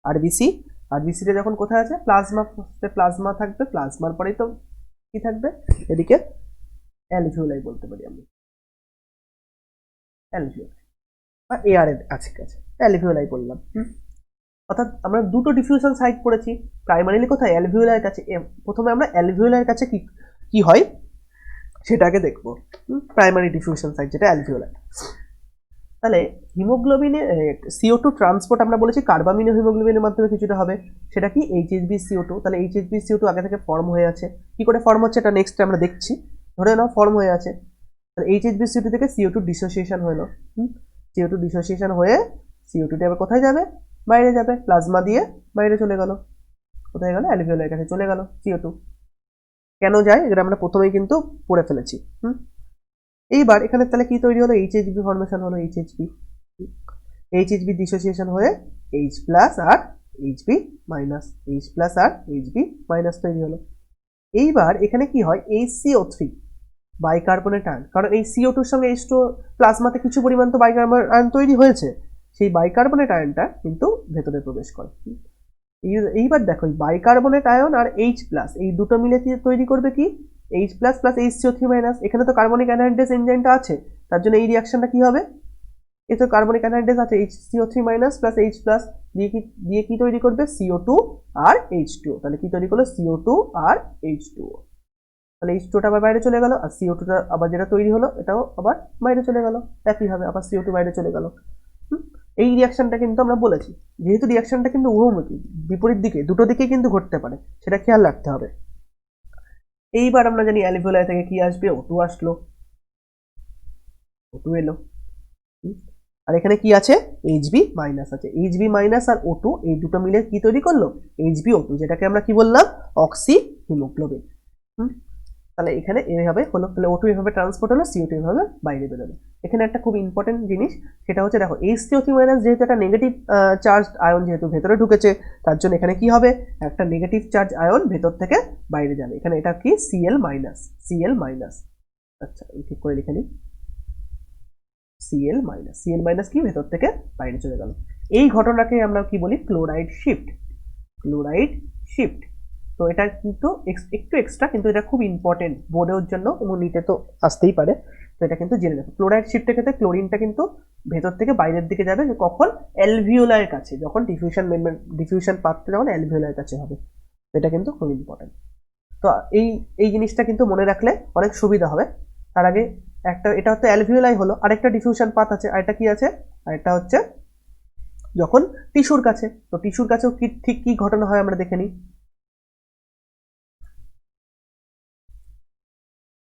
আরবিসি, আরবিসিতে যখন কোথায় আছে প্লাজমা, প্লাজমা থাকবে, প্লাজমার পরেই তো কি থাকবে এদিকে অ্যালভিওলাই বলতে পারি আমি, অ্যালভিওলাই বা এআরএ আছে কাছে, অ্যালভিওলাই বললাম। অর্থাৎ আমরা দুটো ডিফিউশন সাইট পড়েছি, প্রাইমারিলি কোথায় অ্যালভিওলার কাছে। প্রথমে আমরা অ্যালভিওলার কাছে কি কি হয় সেটাকে দেখবো, প্রাইমারি ডিফিউশন সাইট যেটা অ্যালভিওলার। তাহলে হিমোগ্লোবিনে CO2 ট্রান্সপোর্ট আমরা বলেছি কার্বামিনো হিমোগ্লোবিনের মাধ্যমে কিছুটা হবে, সেটা কি HHbCO2। তাহলে HHbCO2 আগে থেকে ফর্ম হয়ে আছে, কি করে ফর্ম হচ্ছে এটা নেক্সট আমরা দেখছি। ধরে নাও ফর্ম হয়ে আছে, তাহলে HHbCO2 থেকে CO2 ডিসোসিয়েশন হলো, CO2 ডিসোসিয়েশন হয়ে CO2 টা এবার কোথায় যাবে, বাইরে যাবে, প্লাজমা দিয়ে বাইরে চলে গেল, কোথায় গেল, অ্যালভিওলার কাছে চলে গেল CO2। কেন যায় এটা আমরা প্রথমেই কিন্তু পড়ে ফেলেছি। এইবার এখানে তাহলে কি তৈরি হলো, HHb ফর্মেশন হলো, HHb ডিসোসিয়েশন হয়ে H প্লাস আর Hb মাইনাস, H প্লাস আর Hb মাইনাস তৈরি হলো। এইবার এখানে কি হয়, HCO3 বাইকার্বনেট আয়ন, কারণ এই CO2 এর সঙ্গে H2 প্লাজমাতে কিছু পরিমাণ তো বাইকার্বনেট আয়ন তৈরি হয়েছে, সেই বাইকার্বনেট আয়নটা কিন্তু ভেতরে প্রবেশ করে। এইবার দেখো বাইকার্বনেট আয়ন আর H প্লাস এই দুটো মিলে তৈরি করবে কি H plus plus HCO3 minus. এখানে তো কার্বনিক অ্যানহাইড্রেস এনজাইমটা আছে, তার জন্য এই রিয়াকশনটা কি হবে, এই তো কার্বনিক অ্যানহাইড্রেস আছে, HCO3 minus plus H plus দিয়ে কি তৈরি করবে, CO2 আর H2O। তাহলে কি তৈরি করলো, CO2 আর H2O। তাহলে H2 টা আবার বাইরে চলে গেল, আর CO2 টা আবার যেটা তৈরি হলো এটাও আবার বাইরে চলে গেল, একইভাবে আবার CO2 বাইরে চলে গেল। এই রিয়াকশনটা কিন্তু আমরা বলেছি, যেহেতু রিয়াকশনটা কিন্তু উভয়মুখী, বিপরীত দিকে দুটো দিকে কিন্তু ঘটতে পারে, সেটা খেয়াল রাখতে হবে। এইবার আমরা জানি অ্যালভিওলাই থেকে কি আসবে, O2 আসলো, O2 এলো, আর এখানে কি আছে, Hb মাইনাস আছে, Hb মাইনাস আর O2 এই দুটো মিলে কি তৈরি করলো, HbO2, যেটাকে আমরা কি বললাম, অক্সি হিমোগ্লোবিন। তাহলে এখানে এইভাবে হলো, তাহলে O2 এভাবে ট্রান্সপোর্ট হলো, CO2 এভাবে বাইরে বেরোলো। এখানে একটা খুব ইম্পর্টেন্ট জিনিস, সেটা হচ্ছে দেখো HCO3 মাইনাস যেহেতু একটা নেগেটিভ চার্জ আয়ন যেহেতু ভেতরে ঢুকেছে, তার জন্য এখানে কি হবে, একটা নেগেটিভ চার্জ আয়ন ভেতর থেকে বাইরে যাবে। এখানে এটা কি Cl মাইনাস, Cl মাইনাস, আচ্ছা ঠিক করে লিখে নিই, Cl মাইনাস, Cl মাইনাস কি ভেতর থেকে বাইরে চলে গেল। এই ঘটনাকে আমরা কি বলি, ক্লোরাইড শিফট, ক্লোরাইড শিফট। তো এটা কিন্তু একটু এক্সট্রা, কিন্তু এটা খুব ইম্পর্টেন্ট বোর্ডের জন্য, এবং নিতে তো আসতেই পারে, তো এটা কিন্তু জেনে নেবে। ক্লোরাইড শিফটের ক্ষেত্রে ক্লোরিনটা কিন্তু ভেতর থেকে বাইরের দিকে যাবে, কখন, অ্যালভিওলার কাছে, যখন ডিফিউশন পাথটা যখন অ্যালভিওলার কাছে হবে, এটা কিন্তু খুব ইম্পর্টেন্ট। তো এই জিনিসটা কিন্তু মনে রাখলে অনেক সুবিধা হবে। তার আগে একটা, এটা হচ্ছে অ্যালভিওলাই হলো, আরেকটা ডিফিউশন পাথ আছে, আরেকটা কি আছে, আরেকটা হচ্ছে যখন টিস্যুর কাছে, তো টিস্যুর কাছেও কি ঠিক কি ঘটনা হয় আমরা দেখে নিই।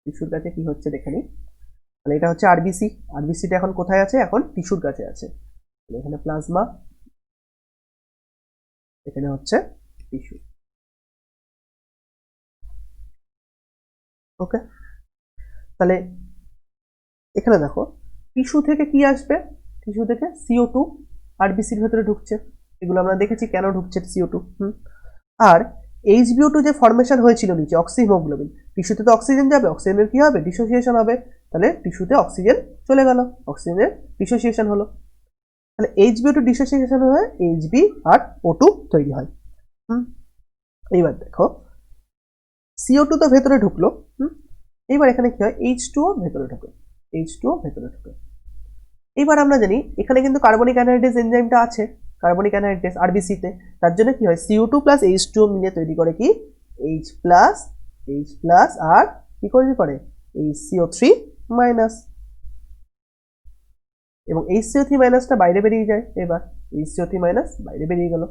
টিস্যুর কাছে কি হচ্ছে দেখে নিই। তাহলে এটা হচ্ছে আরবিসি, আরবিসিটা এখন কোথায় আছে, এখন টিস্যুর কাছে আছে, এখানে প্লাজমা, এখানে হচ্ছে টিস্যু। ওকে, তাহলে এখানে দেখো টিস্যু থেকে কি আসবে, টিস্যু থেকে CO2 আরবিসির ভেতরে ঢুকছে, এগুলো আমরা দেখেছি কেন ঢুকছে CO2। আর HbO2 যে ফর্মেশন হয়েছিল নিচে অক্সি হিমোগ্লোবিন, টিস্যুতে তো অক্সিজেন যাবে, অক্সিজেনের কি হবে, ডিসোসিয়েশন হবে, তাহলে টিস্যুতে অক্সিজেন চলে গেল, অক্সিজেনের ডিসোসিয়েশন হলো, তাহলে HbO2 ডিসোসিয়েশন হয়ে Hb আর O2 তৈরি হয়। এইবার দেখো CO2 তো ভেতরে ঢুকলো, এইবার এখানে কি হয়, H2O ভেতরে ঢুকে, H2O ভেতরে ঢুকে। এইবার আমরা জানি এখানে কিন্তু কার্বনিক অ্যানহাইড্রেস এনজাইমটা আছে, কার্বনিক অ্যানহাইড্রেস আরবিসিতে, তার জন্য কি হয়, CO2 প্লাস H2O মিলে তৈরি করে কি H প্লাস আর কি করে HCO3 মাইনাস, এবং HCO3 মাইনাসটা বাইরে বেরিয়ে যায়। এবার HCO3 মাইনাস বাইরে বেরিয়ে গেল,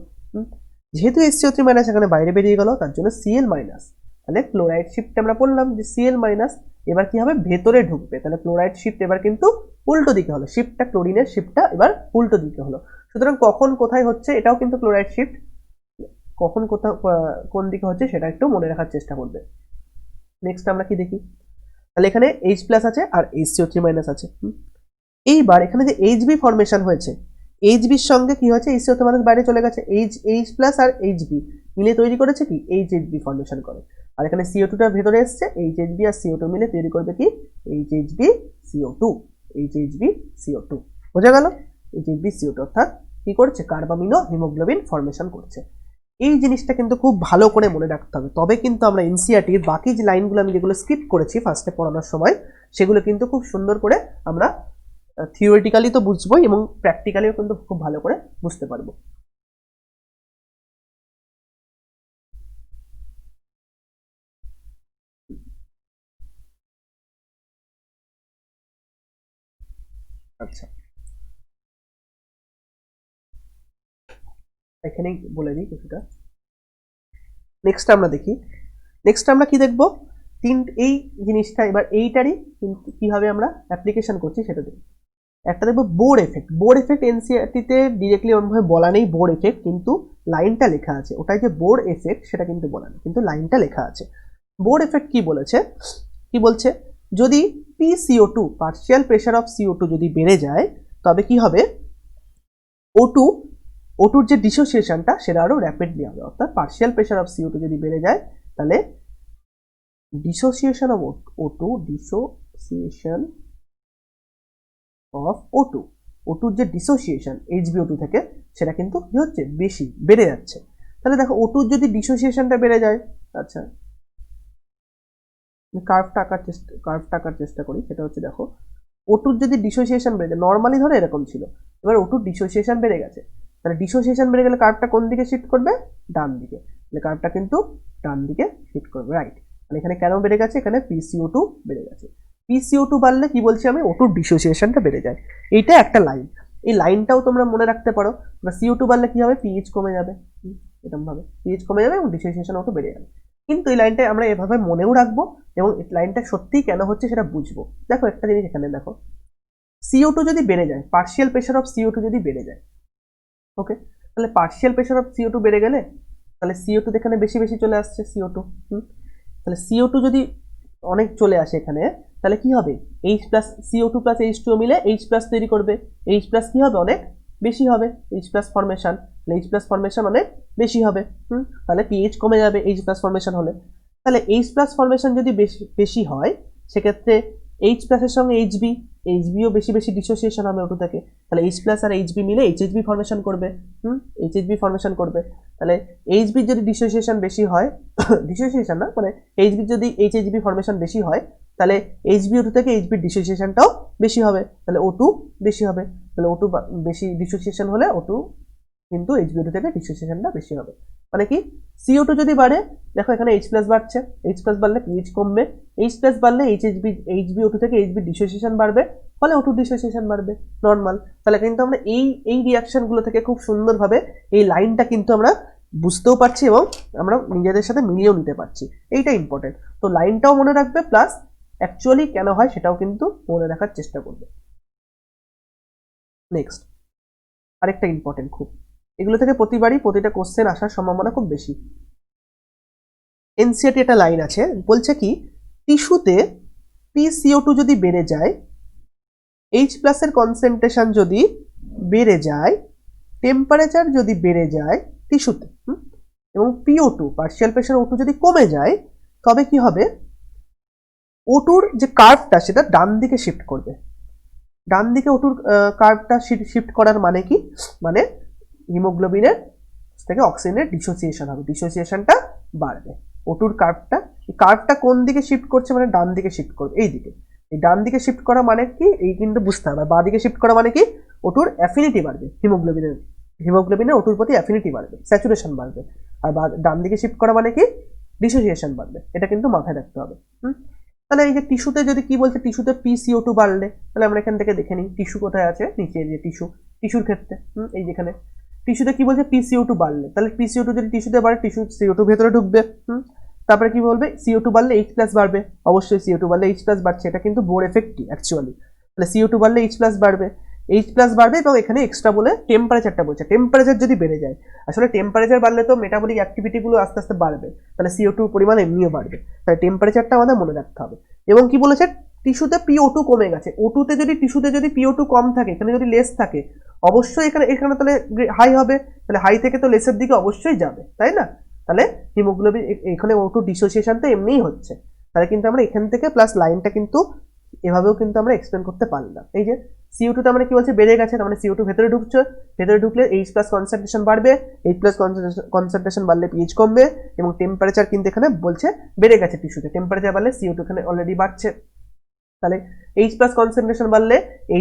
যেহেতু HCO3 মাইনাস এখানে বাইরে বেরিয়ে গেল, তার জন্য Cl মাইনাস, তাহলে ক্লোরাইড শিফট আমরা বললাম যে Cl মাইনাস এবার কি হবে, ভেতরে ঢুকবে, তাহলে ক্লোরাইড শিফট এবার কিন্তু উল্টো দিকে হলো, শিফটটা ক্লোরিনের শিফটটা এবার উল্টো দিকে হলো। সুতরাং কখন কোথায় হচ্ছে এটাও কিন্তু ক্লোরাইড শিফট, কখন কোথাও কোন দিকে হচ্ছে সেটা একটু মনে রাখার চেষ্টা করবে। নেক্সট আমরা কি দেখি, তাহলে এখানে H প্লাস আছে আর HCO3 মাইনাস আছে। এইবার এখানে যে Hb ফর্মেশন হয়েছে, Hbর সঙ্গে কি হয়েছে, HCO3 মাইনাস বাইরে চলে গেছে, H প্লাস আর Hb মিলে তৈরি করেছে কি HHb ফর্মেশন করে, আর এখানে CO2 টা ভেতরে এসছে, HHb আর CO2 মিলে তৈরি করবে কি HHb CO2, HHbCO2 বোঝা গেল। HHbCO2 অর্থাৎ কি করছে, কার্বামিনো হিমোগ্লোবিন ফর্মেশন করছে। এই জিনিসটা কিন্তু খুব ভালো করে মনে রাখতে হবে, তবে কিন্তু আমরা এনসিইআরটির বাকি যে লাইনগুলো আমি যেগুলো স্কিপ করেছি ফার্স্টে পড়ানোর সময় সেগুলো কিন্তু খুব সুন্দর করে আমরা থিওরিটিক্যালি তো বুঝবোই এবং প্র্যাকটিক্যালিও কিন্তু খুব ভালো করে বুঝতে পারবো। আচ্ছা, এখানেই বলে দিই কিছুটা। নেক্সট আমরা দেখি, নেক্সট আমরা কি দেখবো, এই জিনিসটা এবার এইটারই কিন্তু কিভাবে আমরা অ্যাপ্লিকেশন করছি সেটা দেখি। একটা দেখবো বোর এফেক্ট। বোর এফেক্ট এনসিইআরটিতে ডিরেক্টলি ওরকমভাবে বলা নেই বোর এফেক্ট, কিন্তু লাইনটা লেখা আছে, ওটাই যে বোর এফেক্ট সেটা কিন্তু বলা নেই, কিন্তু লাইনটা লেখা আছে। বোর এফেক্ট কি বলেছে, কি বলছে, যদি PCO2 partial pressure of CO2 যদি বেড়ে যায় তবে কি হবে, O2 যে ডিসোসিয়েশনটা সেটা আরো র্যাপিডলি হবে। অর্থাৎ পার্শিয়াল প্রেশার অফ CO2 যদি বেড়ে যায় তাহলে ডিসোসিয়েশন অফ O2 যে ডিসোসিয়েশন HbO2 থেকে সেটা কিন্তু কি হচ্ছে, বেশি বেড়ে যাচ্ছে। তাহলে দেখো O2 যদি ডিসোসিয়েশনটা বেড়ে যায়, আচ্ছা কার্ভটা আঁকার চেষ্টা করি, সেটা হচ্ছে দেখো O2 যদি ডিসোসিয়েশন বেড়ে যায়, নর্মালি ধরো এরকম ছিল, এবার O2 ডিসোসিয়েশন বেড়ে গেছে, তাহলে ডিসোসিয়েশন বেড়ে গেলে কার্ভটা কোন দিকে শিফট করবে, ডান দিকে, তাহলে কার্ভটা কিন্তু ডান দিকে শিফট করবে, রাইট। তাহলে এখানে কেন বেড়ে গেছে, এখানে PCO2 বেড়ে গেছে। PCO2 বাড়লে কি বলছি আমি, O2 ডিসোসিয়েশনটা বেড়ে যায়, এইটা একটা লাইন। এই লাইনটাও তোমরা মনে রাখতে পারো, CO2 বাড়লে কি হবে, পিএইচ কমে যাবে, এরকম ভাবে পিএইচ কমে যাবে এবং ডিসোসিয়েশন O2 বেড়ে যাবে। কিন্তু এই লাইনটা আমরা এভাবে মনেও রাখবো এবং এই লাইনটা সত্যিই কেন হচ্ছে সেটা বুঝবো। দেখো একটা জিনিস এখানে দেখো, CO2 যদি বেড়ে যায়, পার্শিয়াল প্রেশার অফ CO2 যদি বেড়ে যায়, ওকে, তাহলে পার্শিয়াল প্রেশার অফ CO2 বেড়ে গেলে তাহলে CO2 এখানে বেশি বেশি চলে আসছে, CO2 তাহলে CO2 যদি অনেক চলে আসে এখানে, তাহলে কি হবে, H plus CO2 plus H2 মিলে H প্লাস তৈরি করবে, H প্লাস কি হবে, অনেক বেশি হবে, H plus formation, H plus formation অনেক বেশি হবে, তাহলে পিএইচ কমে যাবে H প্লাস ফর্মেশন হলে। তাহলে H প্লাস ফর্মেশন যদি বেশি হয় সেক্ষেত্রে H প্লাসের সঙ্গে HBও বেশি বেশি ডিসোসিয়েশন হবে O2 থেকে, তাহলে H প্লাস আর HB মিলে HHB ফর্মেশন করবে, HHB ফর্মেশন করবে। তাহলে HB যদি ডিসোসিয়েশন বেশি হয়, ডিসোসিয়েশন না মানে HB যদি HHB ফর্মেশন বেশি হয় তাহলে HbO2 থেকে HB ডিসোসিয়েশনটাও বেশি হবে, তাহলে O2 বেশি হবে, তাহলে O2 বেশি ডিসোসিয়েশন হলে O2 কিন্তু HbO2 থেকে ডিসোসিয়েশনটা বেশি হবে। মানে কি, CO2 যদি বাড়ে, দেখো এখানে H প্লাস বাড়ছে, H প্লাস বাড়লে পিএইচ কমবে, H প্লাস বাড়লে HbO2 থেকে HB ডিসোসিয়েশন বাড়বে, ফলে O2 ডিসোসিয়েশন বাড়বে, নর্মাল। তাহলে কিন্তু আমরা এই রিঅ্যাকশনগুলো থেকে খুব সুন্দরভাবে এই লাইনটা কিন্তু আমরা বুঝতেও পারছি এবং আমরা নিজেদের সাথে মিলিয়েও নিতে পারছি, এইটা ইম্পর্টেন্ট। তো লাইনটাও মনে রাখবে প্লাস অ্যাকচুয়ালি কেন হয় সেটাও কিন্তু মনে রাখার চেষ্টা করবে। নেক্সট আরেকটা ইম্পর্টেন্ট খুব, এগুলো থেকে প্রতিটা কোশ্চেন আসার সম্ভাবনা খুব বেশি। এনসিইআরটি একটা লাইন আছে, বলছে কি, টিস্যুতে PCO2 যদি বেড়ে যায়, H প্লাসের কনসেন্ট্রেশন যদি বেড়ে যায়, টেম্পারেচার যদি বেড়ে যায় টিস্যুতে, এবং PO2 পার্শিয়াল প্রেশার O2 যদি কমে যায়, তবে কি হবে, O2-র যে কার্ভটা সেটা ডান দিকে শিফট করবে। ডান দিকে O2-র কার্ভটা শিফট করার মানে কি, মানে হিমোগ্লোবিনের থেকে অক্সিজেনের ডিসোসিয়েশন হবে, ডিসোসিয়েশনটা বাড়বে। O2-র কার্ভটা কোন দিকে শিফট করছে, মানে ডান দিকে শিফট করবে, এই দিকে। এই ডান দিকে শিফট করা মানে কি, এই কিন্তু বুঝতে হবে। বাঁ দিকে শিফট করা মানে কি, O2-র অ্যাফিনিটি বাড়বে, হিমোগ্লোবিনের O2-র প্রতি অ্যাফিনিটি বাড়বে, স্যাচুরেশন বাড়বে। আর ডান দিকে শিফট করা মানে কি, ডিসোসিয়েশন বাড়বে, এটা কিন্তু মাথায় রাখতে হবে। তাহলে এই যে টিস্যুতে যদি কি বলছে, টিস্যুতে PCO2 বাড়লে, তাহলে আমরা এখান থেকে দেখে নিই টিস্যু কোথায় আছে, নিচে যে টিস্যুর ক্ষেত্রে, এই যেখানে টিস্যুতে কি বলছে, PCO2 বাড়লে, তাহলে PCO2 যদি টিস্যুতে বাড়ে, CO2 ভেতরে ঢুকবে, তারপরে কি বলবে, CO2 বাড়লে H প্লাস বাড়বে, অবশ্যই CO2 বাড়লে H প্লাস বাড়ছে, এটা কিন্তু বোর এফেক্টই অ্যাকচুয়ালি। তাহলে CO2 বাড়লে H প্লাস বাড়বে, এবং এখানে এক্সট্রা বলে টেম্পারেচারটা বলছে, টেম্পারেচার যদি বেড়ে যায়, আসলে টেম্পারেচার বাড়লে তো মেটাবলিক অ্যাক্টিভিটিগুলো আস্তে আস্তে বাড়বে, তাহলে CO2 পরিমাণ এমনিও বাড়বে, তাহলে টেম্পারেচারটা আমাদের মনে রাখতে হবে। এবং কি বলেছে, টিস্যুতে PO2 কমে গেছে, টিস্যুতে যদি PO2 কম থাকে, এখানে যদি লেস থাকে, অবশ্যই এখানে তাহলে হাই হবে, তাহলে হাই থেকে তো লেসের দিকে অবশ্যই যাবে, তাই না? তাহলে হিমোগ্লোবিন এখানে O2 ডিসোসিয়েশন তো এমনিই হচ্ছে, তাহলে কিন্তু আমরা এখান থেকে প্লাস লাইনটা কিন্তু এভাবেও কিন্তু আমরা এক্সপ্লেন করতে পারলাম। এই যে CO2 তার মানে কি বলছে, বেড়ে গেছে, তার মানে CO2 ভেতরে ঢুকছে, ভেতরে ঢুকলে H+ কনসেন্ট্রেশন বাড়বে, H+ কনসেন্ট্রেশন বাড়লে pH কমবে, এবং টেম্পারেচার কিন্তু এখানে বলছে বেড়ে গেছে টিস্যুতে, টেম্পারেচার বাড়লে CO2 এখানে অলরেডি বাড়ছে। তাহলে H+ কনসেন্ট্রেশন বাড়লে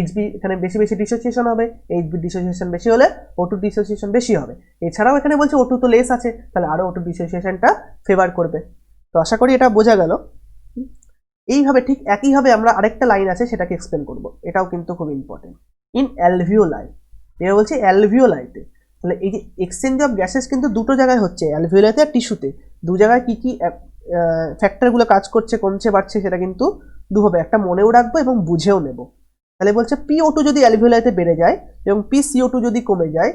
Hb এখানে বেশি বেশি ডিসোসিয়েশন হবে, Hb ডিসোসিয়েশন বেশি হলে O2 ডিসোসিয়েশন বেশি হবে। এছাড়াও এখানে বলছে O2 তো লেস আছে, তাহলে আরো O2 ডিসোসিয়েশনটা ফেভার করবে। তো আশা করি এটা বোঝা গেল। এইভাবে ঠিক একইভাবে আমরা আরেকটা লাইন আছে সেটাকে এক্সপ্লেন করব, এটাও কিন্তু খুব ইম্পর্টেন্ট। ইন অ্যালভিওলাই, এটা বলছে অ্যালভিওলাইতে, তাহলে এই যে এক্সচেঞ্জ অফ গ্যাসেস কিন্তু দুটো জায়গায় হচ্ছে, অ্যালভিওলাইতে আর টিস্যুতে, দু জায়গায় কি কি ফ্যাক্টরগুলো কাজ করছে, কমছে বাড়ছে, সেটা কিন্তু দুভাবে একটা মনেও রাখবো এবং বুঝেও নেব। তাহলে বলছে PO2 যদি অ্যালভিওলাইতে বেড়ে যায় এবং PCO2 যদি কমে যায়,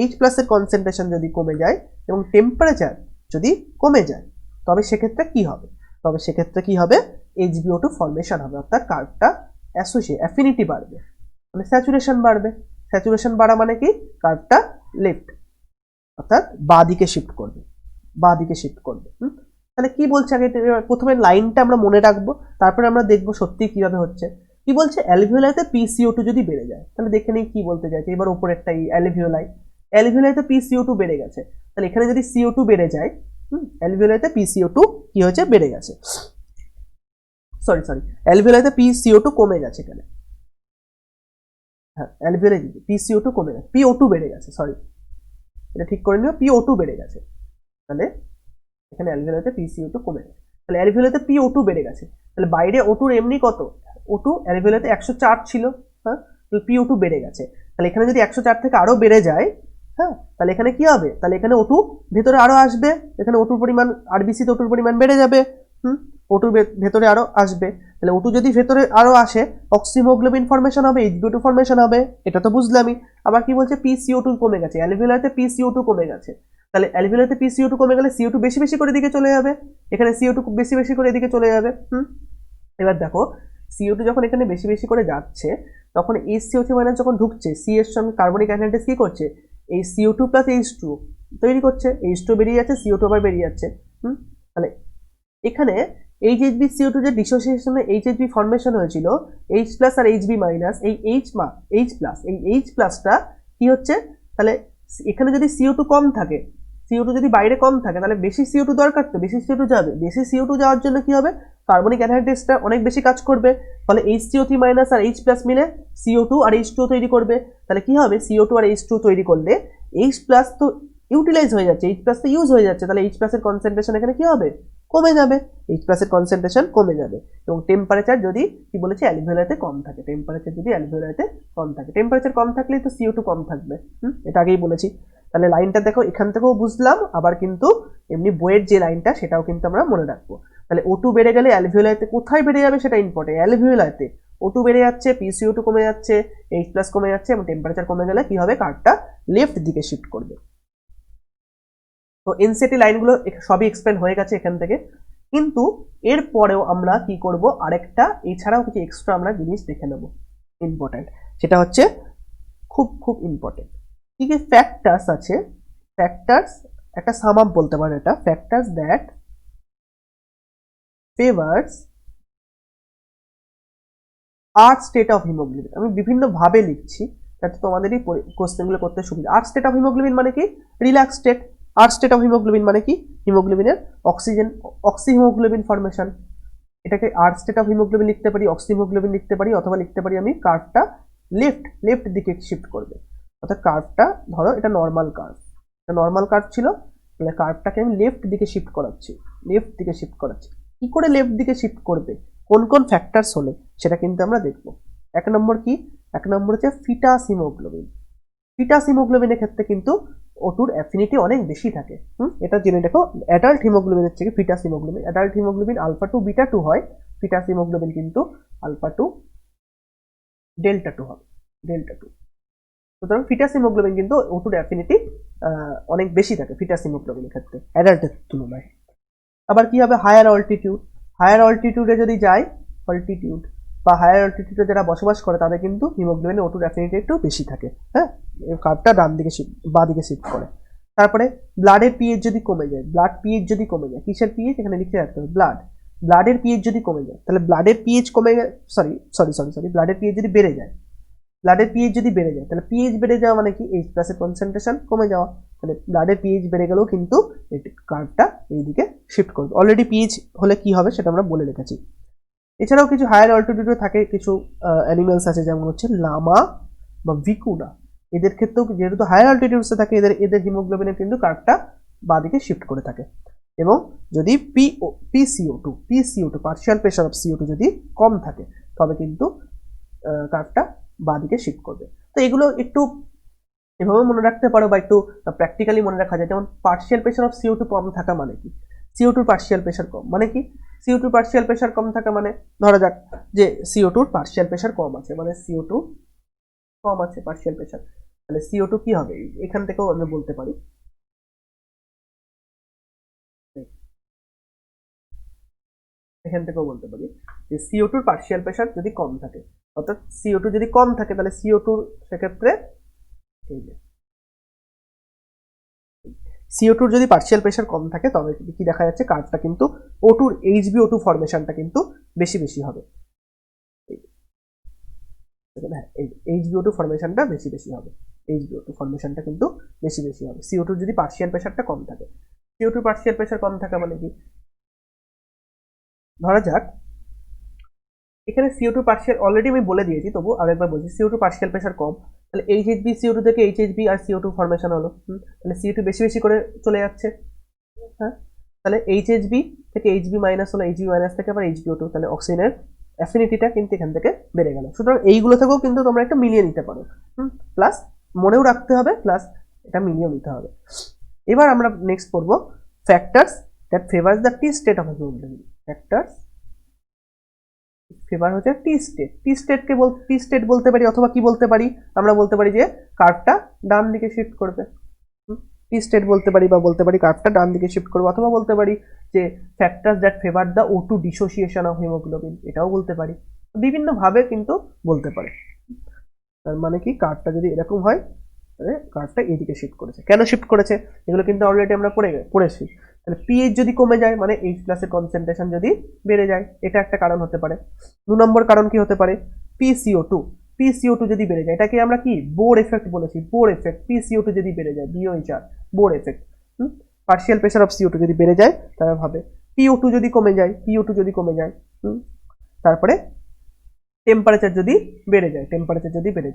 H+ এর কনসেন্ট্রেশন যদি কমে যায় এবং টেম্পারেচার যদি কমে যায়, তবে সেক্ষেত্রে কি হবে? তবে সেক্ষেত্রে কি হবে? HbO2 ফর্মেশন হবে, অর্থাৎ কার্ভটা অ্যাফিনিটি বাড়বে, মানে স্যাচুরেশন বাড়বে। স্যাচুরেশন বাড়া মানে কি? কার্ভটা লেফট অর্থাৎ বাঁ দিকে শিফট করবে, বাঁ দিকে শিফট করবে। তাহলে কি বলছে আগে, প্রথমে লাইনটা আমরা মনে রাখবো, তারপরে আমরা দেখবো সত্যি কিভাবে হচ্ছে। কি বলছে? অ্যালভিওলাইতে PCO2 যদি বেড়ে যায়, তাহলে দেখে নিই কি বলতে চাইছে। এবার উপরেরটা অ্যালভিওলাইতে PCO2 বেড়ে গেছে, তাহলে এখানে যদি CO2 বেড়ে যায়, অ্যালভিওলাইতে PCO2 কি হয়েছে? বেড়ে গেছে। সরি অ্যালভিওলাইতে PCO2 কমে গেছে এখানে, হ্যাঁ অ্যালভিওলাই PCO2 কমে গেছে, PO2 বেড়ে গেছে, সরি এটা ঠিক করে নিও, PO2 বেড়ে গেছে। তাহলে এখানে অ্যালভিওলাইতে PCO2 কমে গেছে, তাহলে অ্যালভিওলাইতে PO2 বেড়ে গেছে, তাহলে বাইরে O2 এমনি কত? O2 অ্যালভিওলাইতে 104 ছিল, হ্যাঁ, তাহলে PO2 বেড়ে গেছে, তাহলে এখানে যদি 104 থেকে আরো বেড়ে যায়, হ্যাঁ, তাহলে এখানে কি হবে? তাহলে এখানে O2 ভেতরে আরো আসবে, এখানে O2 পরিমাণ RBC তে O2 পরিমাণ বেড়ে যাবে, O2 ভেতরে আরো আসবে, তাহলে O2 যদি ভেতরে আরো আসে, অক্সিহিমোগ্লোবিন ফর্মেশন হবে, HbO2 ফর্মেশন হবে, এটা তো বুঝলামই। আবার কি বলছে? PCO2 কমে গেছে, অ্যালভিওলাইতে PCO2 কমে গেছে, তাহলে অ্যালভিওলাইতে PCO2 কমে গেলে CO2 বেশি বেশি করে দিকে চলে যাবে, এখানে CO2 বেশি বেশি করে এদিকে চলে যাবে। এবার দেখো CO2 যখন এখানে বেশি বেশি করে যাচ্ছে, তখন HCO3 মাইনাস যখন ঢুকছে, C এর সঙ্গে কার্বনিক অ্যানাইড্রেস কি করছে? এই CO2 প্লাস H2 তৈরি করছে, H2 বেরিয়ে যাচ্ছে, CO2 আবার বেরিয়ে যাচ্ছে। তাহলে এখানে HHB CO2 যে ডিসোসিয়েশনে HHB ফর্মেশন হয়েছিল, H+ আর HB মাইনাস, এই H+টা কি হচ্ছে? তাহলে এখানে যদি CO2 কম থাকে, CO2 যদি বাইরে কম থাকে, তাহলে বেশি CO2 দরকার, তো বেশি CO2 যাবে, বেশি CO2 যাওয়ার জন্য কি হবে? কার্বনিক অ্যানহাইড্রেসটা অনেক বেশি কাজ করবে, ফলে HCO3 মাইনাস আর H+ মিলে CO2 আর H2 তৈরি করবে। তাহলে কি হবে? CO2 আর H2 তৈরি করলে H+ তো ইউটিলাইজ হয়ে যাচ্ছে, H+ তো ইউজ হয়ে যাচ্ছে, তাহলে H+ এর কনসেন্ট্রেশন এখানে কি হবে? কমে যাবে, H+ এর কনসেন্ট্রেশন কমে যাবে। এবং টেম্পারেচার যদি কি বলেছে? অ্যালভিওলাইতে কম থাকে, টেম্পারেচার যদি অ্যালভিওলাইতে কম থাকে, টেম্পারেচার কম থাকলেই তো CO2 কম থাকবে, এটা আগেই বলেছি। তাহলে লাইনটা দেখো, এখান থেকেও বুঝলাম, আবার কিন্তু এমনি বইয়ের যে লাইনটা সেটাও কিন্তু আমরা মনে রাখবো। তাহলে O2 বেড়ে গেলে অ্যালভিওলাইতে কোথায় বেড়ে যাবে সেটা ইম্পর্টেন্ট, অ্যালভিওলাইতে O2 বেড়ে যাচ্ছে, PCO2 কমে যাচ্ছে, H+ কমে যাচ্ছে, এবং টেম্পারেচার কমে গেলে কি হবে? কার্ভটা লেফট দিকে শিফট করবে। তো এনসিটি লাইনগুলো সবই এক্সপ্লেন হয়ে গেছে এখান থেকে, কিন্তু এর পরেও আমরা কি করব? আরেকটা এছাড়াও কিছু এক্সট্রা আমরা জিনিস দেখে নেব, ইম্পর্টেন্ট, সেটা হচ্ছে খুব খুব ইম্পর্টেন্ট। কি কি ফ্যাক্টরস আছে? ফ্যাক্টরস একটা সাম আপ বলতে পারেন, এটা factors that favours R state of haemoglobin. আমি বিভিন্ন ভাবে লিখছি যাতে তোমাদেরই কোশ্চেনগুলো করতে সুবিধা। আর্ট স্টেট অফ হিমোগ্লোবিন মানে কি? Relax state. Art state of haemoglobin মানে কি? হিমোগ্লোবিনের অক্সিহিমোগ্লোবিন ফর্মেশন। এটাকে আর্ট স্টেট অফ হিমোগ্লোবিন লিখতে পারি, অক্সিহিমোগ্লোবিন লিখতে পারি, অথবা লিখতে পারি আমি কার্ভটা লেফট দিকে শিফট করবে, অর্থাৎ কার্ভটা ধরো এটা নর্মাল কার্ভ ছিল, তাহলে কার্ভটাকে আমি লেফট দিকে শিফট করাচ্ছি, কি করে লেফট দিকে শিফট করবে, কোন কোন ফ্যাক্টরস হলে, সেটা কিন্তু আমরা দেখবো। এক নম্বর হচ্ছে ফিটাস হিমোগ্লোবিনের ক্ষেত্রে কিন্তু O2 অ্যাফিনিটি অনেক বেশি থাকে, এটা জেনে দেখো। অ্যাডাল্ট হিমোগ্লোবিনের থেকে ফিটাস হিমোগ্লোবিন আলফা 2 বিটা 2 হয়, ফিটাস হিমোগ্লোবিন কিন্তু আলফা 2 ডেল্টা 2 হবে, সুতরাং ফিটাস হিমোগ্লোবিন কিন্তু O2 অ্যাফিনিটি অনেক বেশি থাকে ফিটাস হিমোগ্লোবিনের ক্ষেত্রে অ্যাডাল্টের তুলনায়। আবার কি হবে? হায়ার অল্টিটিউডে যদি যায়, হায়ার অল্টিটিউডে যারা বসবাস করে তাদের কিন্তু হিমোগ্লোবিনের O2 অ্যাফিনিটি একটু বেশি থাকে, হ্যাঁ, এই কার্ভটা বাঁ দিকে শিফট করে। তারপরে ব্লাডের পিএইচ যদি কমে যায়, কিসের পিএইচ এখানে লিখতে রাখতে হবে? ব্লাডের পিএইচ যদি কমে যায় তাহলে ব্লাডের পিএইচ কমে সরি ব্লাডের পিএইচ যদি বেড়ে যায়, ব্লাডের পিএইচ যদি বেড়ে যায় তাহলে পিএইচ বেড়ে যাওয়া মানে কি এইচ প্লাসের কনসেন্ট্রেশন কমে যাওয়া, তাহলে ব্লাডের পিএইচ বেড়ে গেলেও কিন্তু এই কার্ভটা এইদিকে শিফট করবে। অলরেডি পিএইচ হলে কি হবে সেটা আমরা বলে রেখেছি। এছাড়াও কিছু হায়ার অল্টিটিউডে থাকে কিছু অ্যানিমেলস আছে, যেমন হচ্ছে লামা বা ভিকুনা। এদের ক্ষেত্রেও যেহেতু হায়ার অল্টিটিউডসে থাকে এদের হিমোগ্লোবিনের কিন্তু কার্ভটা বাঁদিকে শিফট করে থাকে। এবং যদি PCO two partial pressure of CO2 যদি কম থাকে তবে কিন্তু কার্ভটা বাঁদিকে শিফট করবে। তো এগুলো একটু এভাবে মনে রাখতে পারো বা একটু প্র্যাকটিক্যালি মনে রাখা যায়। যেমন পার্শিয়াল প্রেশার অফ CO2 কম থাকা মানে কি, CO2 পার্শিয়াল প্রেশার কম মানে কি, CO2 পার্শিয়াল প্রেশার কম থাকা মানে ধরা যাক যে CO2 পার্শিয়াল প্রেশার কম আছে, মানে CO2 কম আছে পার্শিয়াল প্রেশার, তাহলে CO2 কি হবে এখান থেকেও আমরা বলতে পারি, যে CO2 পার্শিয়াল প্রেশার যদি কম থাকে, অর্থাৎ CO2 যদি কম থাকে তাহলে CO2 সেক্ষেত্রে এই যে CO2 যদি পার্শিয়াল প্রেশার কম থাকে তবে কি দেখা যাচ্ছে কার্ভটা কিন্তু O2 HbO2 ফরমেশনটা কিন্তু বেশি বেশি হবে। HbO2 ফরমেশনটা বেশি হবে, HbO2 ফরমেশনটা কিন্তু বেশি হবে CO2 যদি পার্শিয়াল প্রেশারটা কম থাকে। CO2 পার্শিয়াল প্রেশার কম থাকা মানে কি, ধরা যাক এখানে CO2 পার্শিয়াল অলরেডি আমি বলে দিয়েছি, তবু আরেকবার বলছি, CO2 পার্শিয়াল প্রেশার কম, তাহলে HHB CO2 থেকে HHB আর CO2 ফরমেশন হলো, তাহলে CO2 বেশি করে চলে যাচ্ছে, হ্যাঁ, তাহলে HHB থেকে HB মাইনাস হলো, HB মাইনাস থেকে আবার HbO2, তাহলে অক্সিজেনের অ্যাফিনিটিটা কিন্তু এখান থেকে বেড়ে গেল। সুতরাং এইগুলো থেকেও কিন্তু তোমরা একটা মিলিয়ে নিতে পারো, প্লাস মনেও রাখতে হবে, প্লাস এটা মিলিয়ে নিতে হবে। এবার আমরা নেক্সট পড়বো factors that favours the T state of haemoglobin. Factors favour হচ্ছে টি স্টেট বলতে পারি, অথবা কি বলতে পারি, আমরা বলতে পারি যে কার্ভটা ডান দিকে শিফট করবে, টি স্টেট বলতে পারি, বা বলতে পারি কার্ভটা ডান দিকে শিফট করবে, অথবা বলতে পারি যে factors that favour the O2 dissociation of haemoglobin, এটাও বলতে পারি, বিভিন্ন ভাবে কিন্তু বলতে পারে। তার মানে কি কার্ভটা যদি এরকম হয় তাহলে কার্ভটা এইদিকে শিফট করেছে। কেন শিফট করেছে এগুলো কিন্তু অলরেডি আমরা পড়েছি। তাহলে পিএইচ যদি কমে যায় মানে H প্লাসের কনসেন্ট্রেশন যদি বেড়ে যায়, এটা একটা কারণ হতে পারে। 2 নম্বর কারণ কি হতে পারে, PCO2 যদি বেড়ে যায়, এটাকে আমরা কি বোর এফেক্ট বলেছি, বোর এফেক্ট। PCO2 যদি বেড়ে যায়, BOHR Bohr effect, partial pressure of CO2 যদি বেড়ে যায় তাহলে ভাবে PO2 যদি কমে যায়, তারপরে টেম্পারেচার যদি বেড়ে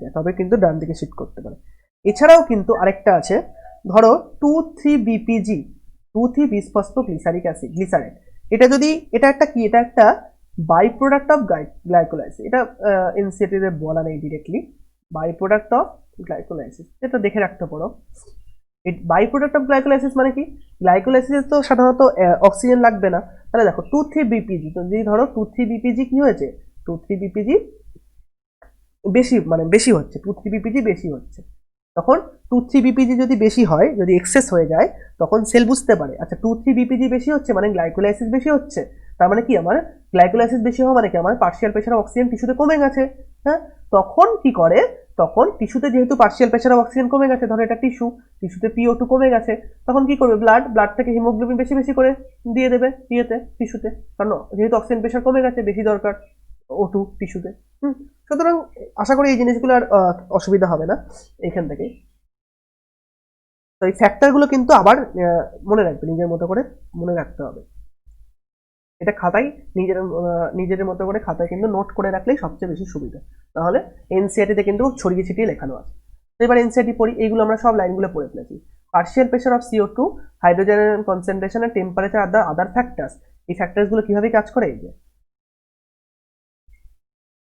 যায় তবে কিন্তু ডান দিকে শিফট করতে পারে। এছাড়াও কিন্তু আরেকটা আছে, ধরো 2,3-BPG 2,3-বিসফসফোগ্লিসারিক অ্যাসিড গ্লিসারেট, এটা একটা বাই প্রোডাক্ট অফ গ্লাইকোলাইসিস। এটা এনসিইআরটি তে বলা নেই directly, by product of glycolysis, এটা দেখে রাখতে পারো। বাই প্রোডাক্ট অফ গ্লাইকোলাইসিস মানে কি, গ্লাইকোলাইসিসে তো সাধারণত অক্সিজেন লাগবে না, তাহলে দেখো 2,3-BPG, তো যদি ধরো 2,3-BPG কি হয়েছে, 2,3-BPG বেশি হচ্ছে, 2,3-BPG বেশি হচ্ছে, তখন 2,3-BPG যদি বেশি হয়, যদি এক্সেস হয়ে যায়, তখন সেল বুঝতে পারে আচ্ছা 2,3-BPG বেশি হচ্ছে মানে গ্লাইকোলাইসিস বেশি হচ্ছে, তার মানে কি আমার গ্লাইকোলাইসিস বেশি হওয়া মানে কি আমার পার্শিয়াল প্রেশার অফ অক্সিজেন টিস্যুতে কমে গেছে, হ্যাঁ, তখন কি করে, তখন টিস্যুতে যেহেতু পার্শিয়াল প্রেশার অফ অক্সিজেন কমে গেছে, ধরো এটা টিস্যুতে PO2 কমে গেছে, তখন কি করবে, ব্লাড থেকে হিমোগ্লোবিন বেশি করে দিয়ে দেবে টিস্যুতে, কারণ যেহেতু অক্সিজেন প্রেশার কমে গেছে, বেশি দরকার O2 টিস্যুতে। সুতরাং আশা করি এই জিনিসগুলো আর অসুবিধা হবে না এখান থেকে। তো এই ফ্যাক্টরগুলো কিন্তু আবার মনে রাখবে, নিজের মতো করে মনে রাখতে হবে, এটা খাতায় নিজের মতো করে খাতায় কিন্তু নোট করে রাখলেই সবচেয়ে বেশি সুবিধা, তাহলে এনসিইআরটি তে কিন্তু ছড়িয়ে ছিটিয়ে লেখানো আছে। তো এবার এনসিইআরটি পড়ি, এইগুলো আমরা সব লাইনগুলো পড়ে ফেলেছি। Partial pressure of CO2, hydrogen concentration আর টেম্পারেচার আর আদার ফ্যাক্টরস, এই ফ্যাক্টরসগুলো কিভাবে কাজ করে, এই যে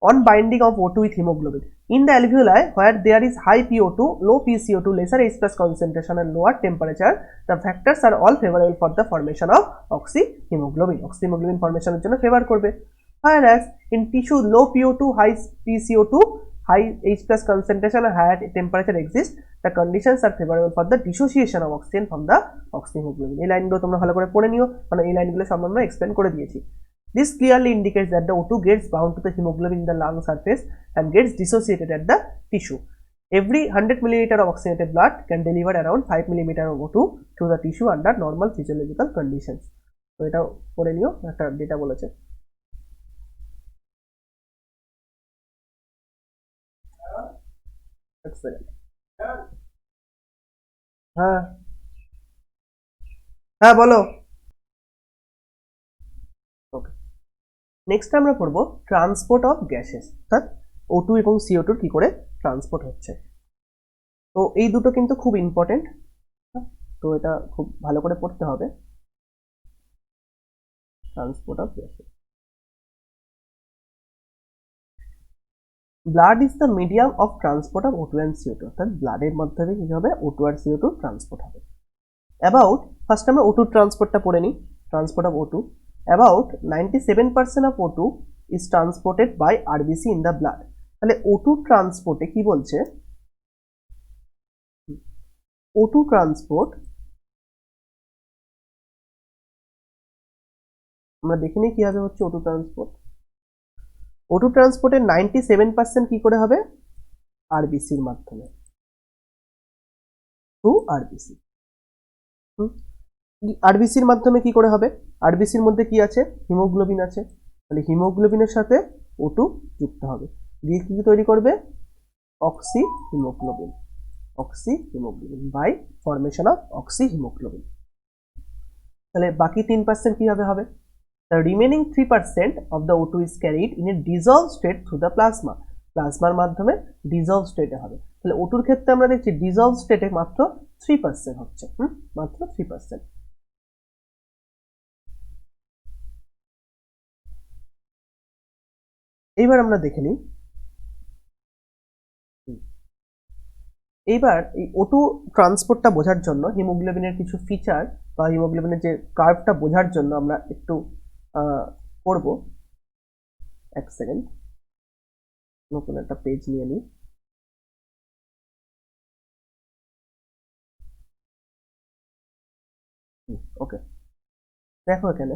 on binding of O2 with hemoglobin. In the alveoli where there is high PO2, low PCO2, lesser H plus concentration and lower temperature, the factors are all favorable for the formation of oxyhemoglobin. Oxyhemoglobin formation এর জন্য favour করবে। Whereas in tissue low PO2, high PCO2, high H plus concentration and higher temperature exist, the conditions are favorable for the dissociation of oxygen from the oxyhemoglobin. এই লাইনগুলো তোমরা ভালো করে পড়ে নিও, কারণ এই লাইনগুলো সব আমরা এক্সপ্লেন করে দিয়েছি। This clearly indicates that the O2 gets bound to the hemoglobin in the lung surface and gets dissociated at the tissue. Every 100 milliliter of oxygenated blood can deliver around 5 millimeter of O2 to the tissue under normal physiological conditions. তো এটা করে নিও, একটা data বলেছে। এক second. হ্যাঁ হ্যাঁ বলো। ওকে, নেক্সট আমরা পড়বো ট্রান্সপোর্ট অফ গ্যাসেস, অর্থাৎ O2 এবং CO2 কি করে ট্রান্সপোর্ট হচ্ছে। তো এই দুটো কিন্তু খুব ইম্পর্টেন্ট, তো এটা খুব ভালো করে পড়তে হবে। Transport of gases, blood is the medium of transport of O2 and CO2, অর্থাৎ ব্লাডের মাধ্যমে কি হবে O2 আর CO2 ট্রান্সপোর্ট হবে। অ্যাবাউট, ফার্স্ট আমরা O2 ট্রান্সপোর্টটা পড়ে নিই। Transport of O2, about 97% of O2 is transported by RBC in the blood. তাহলে O2 ট্রান্সপোর্টে কি বলছে, O2 ট্রান্সপোর্ট আমরা দেখে নিই কিভাবে হচ্ছে O2 ট্রান্সপোর্ট। O2 ট্রান্সপোর্টের 97% কি করে হবে, আরবিসির মাধ্যমে, থ্রু আরবিসি। আরবিসির মাধ্যমে কি করে হবে, আরবিসির মধ্যে কি আছে, হিমোগ্লোবিন আছে, তাহলে হিমোগ্লোবিনের সাথে O2 যুক্ত হবে, দিয়ে কি তৈরি করবে, oxyhaemoglobin, oxyhaemoglobin by formation of oxyhaemoglobin. তাহলে বাকি 3% কিভাবে হবে, the remaining 3% of the O2 is carried in a dissolved state through the plasma, প্লাজমার মাধ্যমে ডিজলভ স্টেটে হবে। তাহলে O2 এর ক্ষেত্রে আমরা দেখছি ডিজলভ স্টেটে মাত্র 3% হচ্ছে, মাত্র 3%। এইবার আমরা দেখে নিই, এইবার এই O2 ট্রান্সপোর্টটা বোঝার জন্য হিমোগ্লোবিনের কিছু ফিচার বা হিমোগ্লোবিনের যে কার্ভটা বোঝার জন্য আমরা একটু করব। এক সেকেন্ড, নতুন একটা পেজ নিয়ে নিই। ওকে, দেখো এখানে